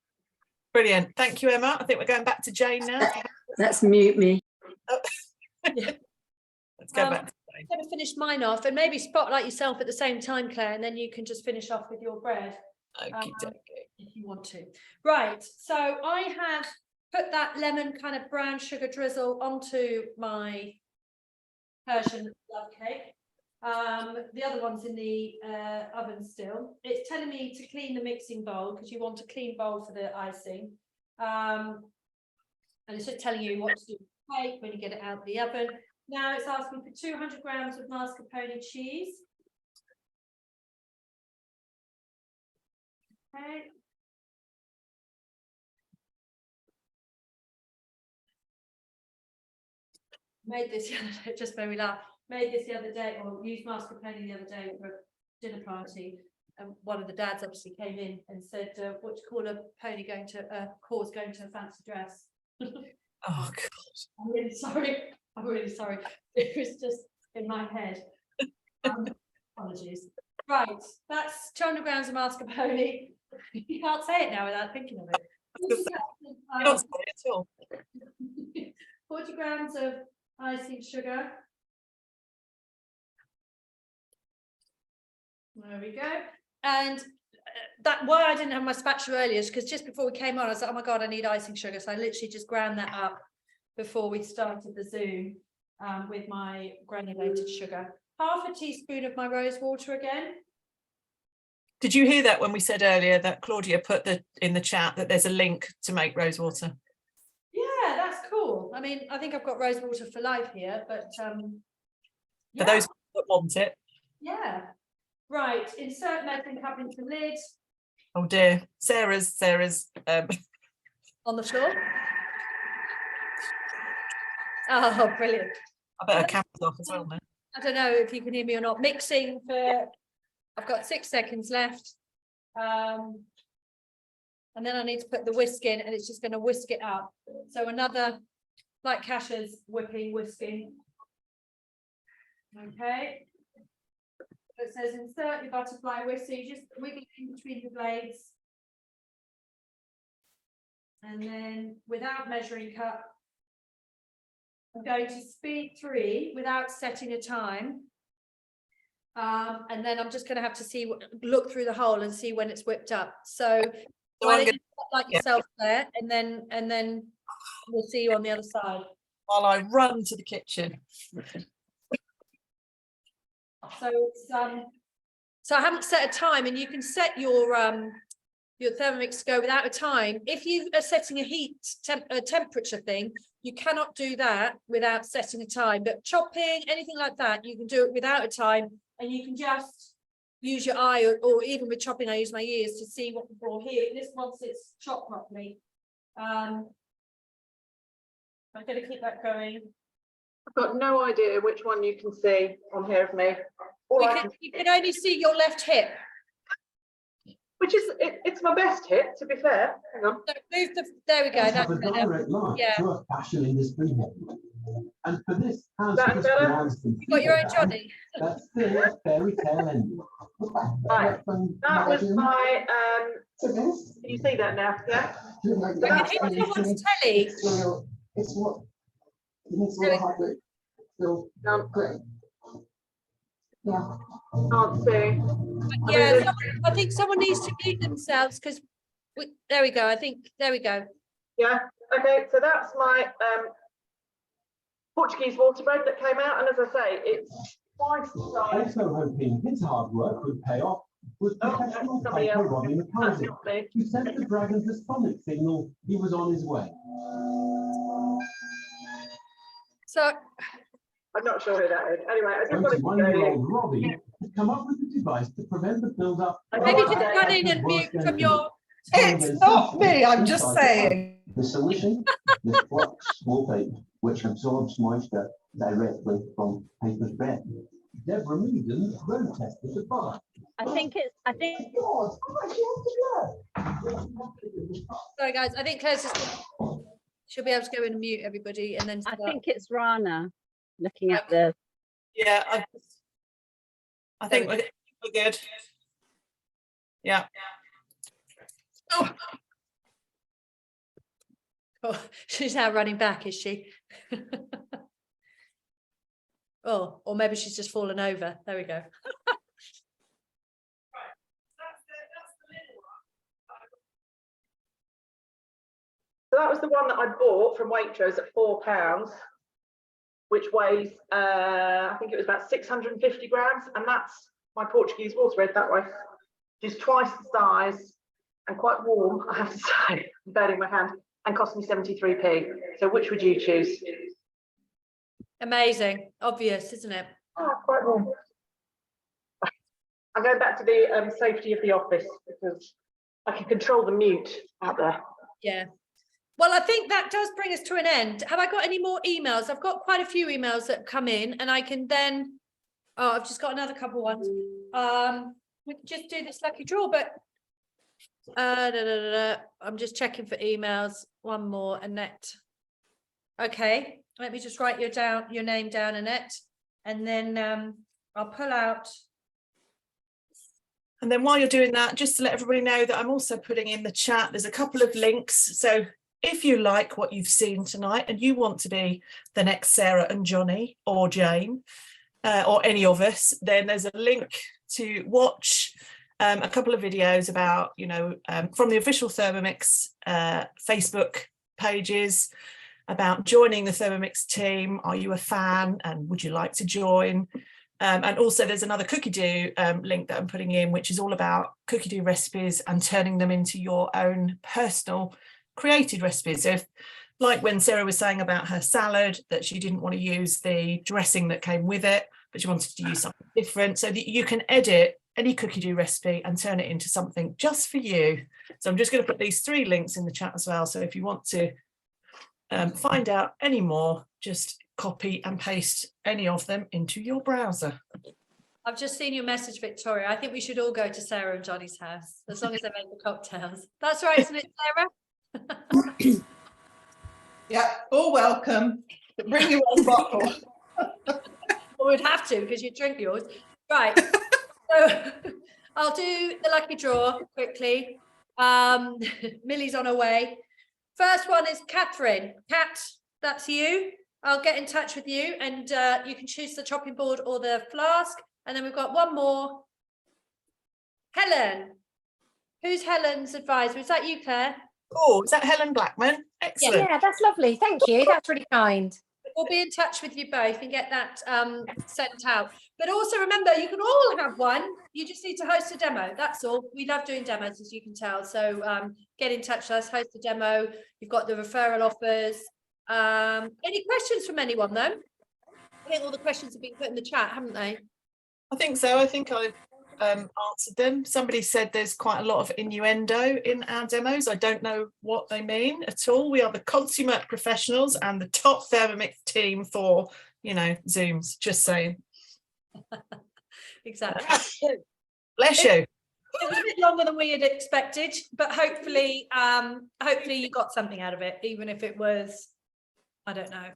Brilliant. Thank you, Emma. I think we're going back to Jane now. Let's mute me. Oh. Yeah. Let's go back to Jane. I'm going to finish mine off, and maybe spotlight yourself at the same time, Claire, and then you can just finish off with your bread. If you want to. Right, so I have put that lemon kind of brown sugar drizzle onto my Persian Love Cake. The other one's in the oven still. It's telling me to clean the mixing bowl because you want a clean bowl for the icing. And it's just telling you what to do with the cake when you get it out of the oven. Now it's asking for 200 grams of mascarpone cheese. Okay. Made this the other day, just very loud. Made this the other day, or used mascarpone the other day for a dinner party, and one of the dads obviously came in and said, "What do you call a pony going to cause going to a fancy dress?" Oh God! I'm really sorry. I'm really sorry. It was just in my head. Apologies. Right, that's 200 grams of mascarpone. You can't say it now without thinking of it. You're not sorry at all. 40 grams of icing sugar. There we go. And that why I didn't have my spatula earlier is because just before we came on, I was like, oh my God, I need icing sugar. So I literally just ground that up before we started the Zoom with my granulated sugar. Half a teaspoon of my rose water again. Did you hear that when we said earlier that Claudia put in the chat that there's a link to make rose water? Yeah, that's cool. I mean, I think I've got rose water for life here, but For those that want it. Yeah. Right, insert medicine cup into lid. Oh dear, Sarah's On the floor. Oh, brilliant. I bet her camera's off as well now. I don't know if you can hear me or not. Mixing for, I've got 6 seconds left. And then I need to put the whisk in and it's just going to whisk it up. So another, like Kasha's whisking. Okay. So it says insert your butterfly whisk. So you just wiggle in between the blades. And then without measuring cup, I'm going to speed 3 without setting a time. And then I'm just going to have to look through the hole and see when it's whipped up. So why don't you like yourself there, and then we'll see you on the other side. While I run to the kitchen. So it's so I haven't set a time, and you can set your Thermomix to go without a time. If you are setting a temperature thing, you cannot do that without setting a time. But chopping, anything like that, you can do it without a time, and you can just use your eye, or even with chopping, I use my ears to see what will here. This once it's chopped properly. I'm going to keep that going. I've got no idea which one you can see on here of me. You can only see your left hip. Which is, it's my best hip, to be fair. Hang on. So move there we go. That's a direct line to a fashion industry head. And for this, Is that better? You got your own Johnny. That's still a fairy tale ending. Right. That was my can you see that now? Yeah. Someone's telly. It's what great. Yeah. Can't see. Yeah, I think someone needs to mute themselves because there we go. I think there we go. Yeah. Okay. So that's my Portuguese waterbread that came out, and as I say, it's twice the size. Also hoping his hard work would pay off was professional paper Rodney McCarthy, who sent the dragon's a sonic signal he was on his way. So I'm not sure who that is. Anyway, I just wanted to 21-year-old Robbie had come up with a device to prevent the build-up. maybe just run in and mute from your. It's not me, I'm just saying. The solution, the flux wallpaper, which absorbs moisture directly from paper thread. Deborah Meaden road tested the product. Sorry guys, I think Claire's just she'll be able to go in and mute everybody and then start. I think it's Rana looking at the. Yeah, I think we're good. Yeah. Oh, she's now running back, is she? Oh, or maybe she's just fallen over. There we go. So that was the one that I bought from Waitrose at £4, which weighs, I think it was about 650 grams, and that's my Portuguese waterbread that way. It's twice the size and quite warm, I have to say, burning my hand, and cost me 73p. So which would you choose? Amazing, obvious, isn't it? Oh, quite warm. I'm going back to the safety of the office because I can control the mute out there. Yeah. Well, I think that does bring us to an end. Have I got any more emails? I've got quite a few emails that come in, and I can then. Oh, I've just got another couple ones. We can just do this lucky draw, but I'm just checking for emails. One more, Annette. Okay, let me just write your name down, Annette, and then I'll pull out. And then while you're doing that, just to let everybody know that I'm also putting in the chat, there's a couple of links. So if you like what you've seen tonight and you want to be the next Sarah and Johnny or Jane or any of us, then there's a link to watch a couple of videos about, you know, from the official Thermomix Facebook pages about joining the Thermomix team. Are you a fan and would you like to join? And also there's another Cookie Do link that I'm putting in, which is all about Cookie Do recipes and turning them into your own personal created recipes. So if, like when Sarah was saying about her salad, that she didn't want to use the dressing that came with it, but she wanted to use something different, so that you can edit any Cookie Do recipe and turn it into something just for you. So I'm just going to put these 3 links in the chat as well. So if you want to find out any more, just copy and paste any of them into your browser. I've just seen your message, Victoria. I think we should all go to Sarah and Johnny's house, as long as they make the cocktails. That's right, isn't it, Sarah? Yeah, all welcome. Bring your own bottle. Well, we'd have to, because you drink yours. Right. So I'll do the lucky draw quickly. Millie's on her way. First one is Catherine. Kat, that's you. I'll get in touch with you, and you can choose the chopping board or the flask. And then we've got one more. Helen. Who's Helen's advisor? Is that you, Claire? Oh, is that Helen Blackman? Excellent. Yeah, that's lovely. Thank you. That's really kind. We'll be in touch with you both and get that sent out. But also remember, you can all have one. You just need to host a demo. That's all. We love doing demos, as you can tell. So get in touch with us, host a demo. You've got the referral offers. Any questions from anyone, though? I think all the questions have been put in the chat, haven't they? I think so. I think I've answered them. Somebody said there's quite a lot of innuendo in our demos. I don't know what they mean at all. We are the consummate professionals and the top Thermomix team for, you know, Zooms. Just saying. Exactly. Bless you. It was a bit longer than we had expected, but hopefully you got something out of it, even if it was, I don't know,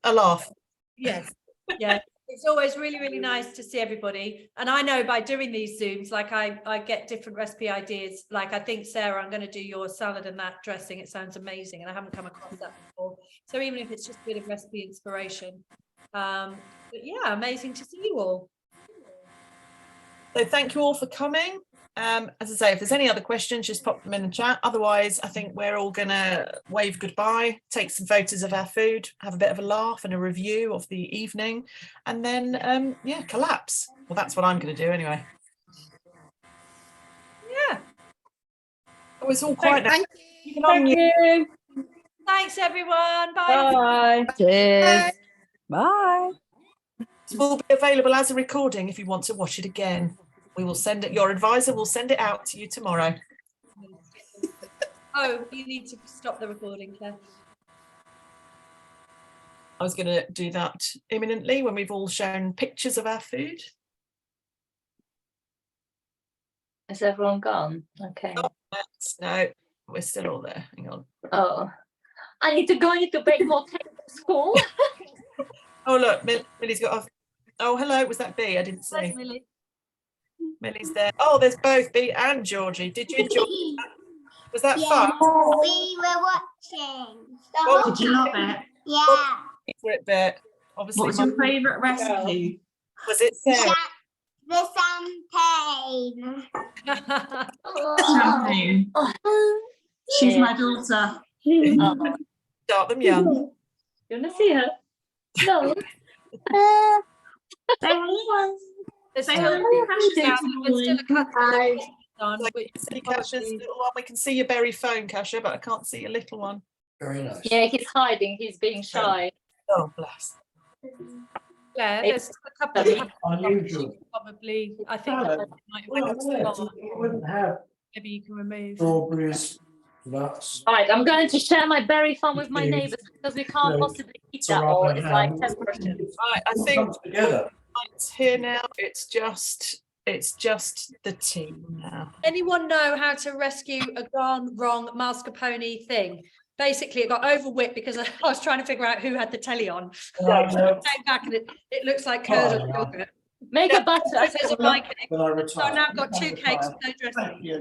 a laugh. Yes. Yeah. It's always really, really nice to see everybody. And I know by doing these Zooms, like I get different recipe ideas. Like I think, Sarah, I'm going to do your salad and that dressing. It sounds amazing. And I haven't come across that before. So even if it's just a bit of recipe inspiration. But yeah, amazing to see you all. So thank you all for coming. As I say, if there's any other questions, just pop them in the chat. Otherwise, I think we're all going to wave goodbye, take some photos of our food, have a bit of a laugh and a review of the evening, and then, yeah, collapse. Well, that's what I'm going to do anyway. Yeah. Oh, it's all quiet now. Thank you. Thanks, everyone. Bye. Bye. Cheers. Bye. It will be available as a recording if you want to watch it again. We will send it, your advisor will send it out to you tomorrow. Oh, you need to stop the recording, Claire. I was going to do that imminently when we've all shown pictures of our food. Is everyone gone? Okay. Oh, no, we're still all there. Hang on. Oh, I need to go to bake more cake for school. Oh, look, Millie's got off. Oh, hello, was that B? I didn't see. Thanks, Millie. Millie's there. Oh, there's both B and Georgie. Did you enjoy that? Was that fun? We were watching. What Did you love it? Yeah. favorite bit? Obviously, What's your favourite recipe? Was it Sarah? The champagne. Champagne. She's my daughter. Start them young. You want to see her? No. There's Say still, hello. there's still a couple on, Like, which see Kasha's little one. We can see your berry phone, Kasha, but I can't see your little one. Very nice. Yeah, he's hiding. He's being shy. Oh, bless. yeah, there's a couple of Unusual. probably. I think Salad. that might Well, have yeah, you wouldn't have maybe you can remove. strawberries, nuts. All right, I'm going to share my berry farm with my Yeah. neighbours because we can't Yeah. possibly eat that all. It's like 10 portions. Right, I All think comes together. it's here now. It's just the team now. Anyone know how to rescue a gone wrong mascarpone thing? Basically, it got overwhipped because I was trying to figure out who had the telly on. So I came back and it looks like curdled yogurt. Make a butter. It says it like it. When I So retire. I've now got 2 cakes with no dressing. Thank you.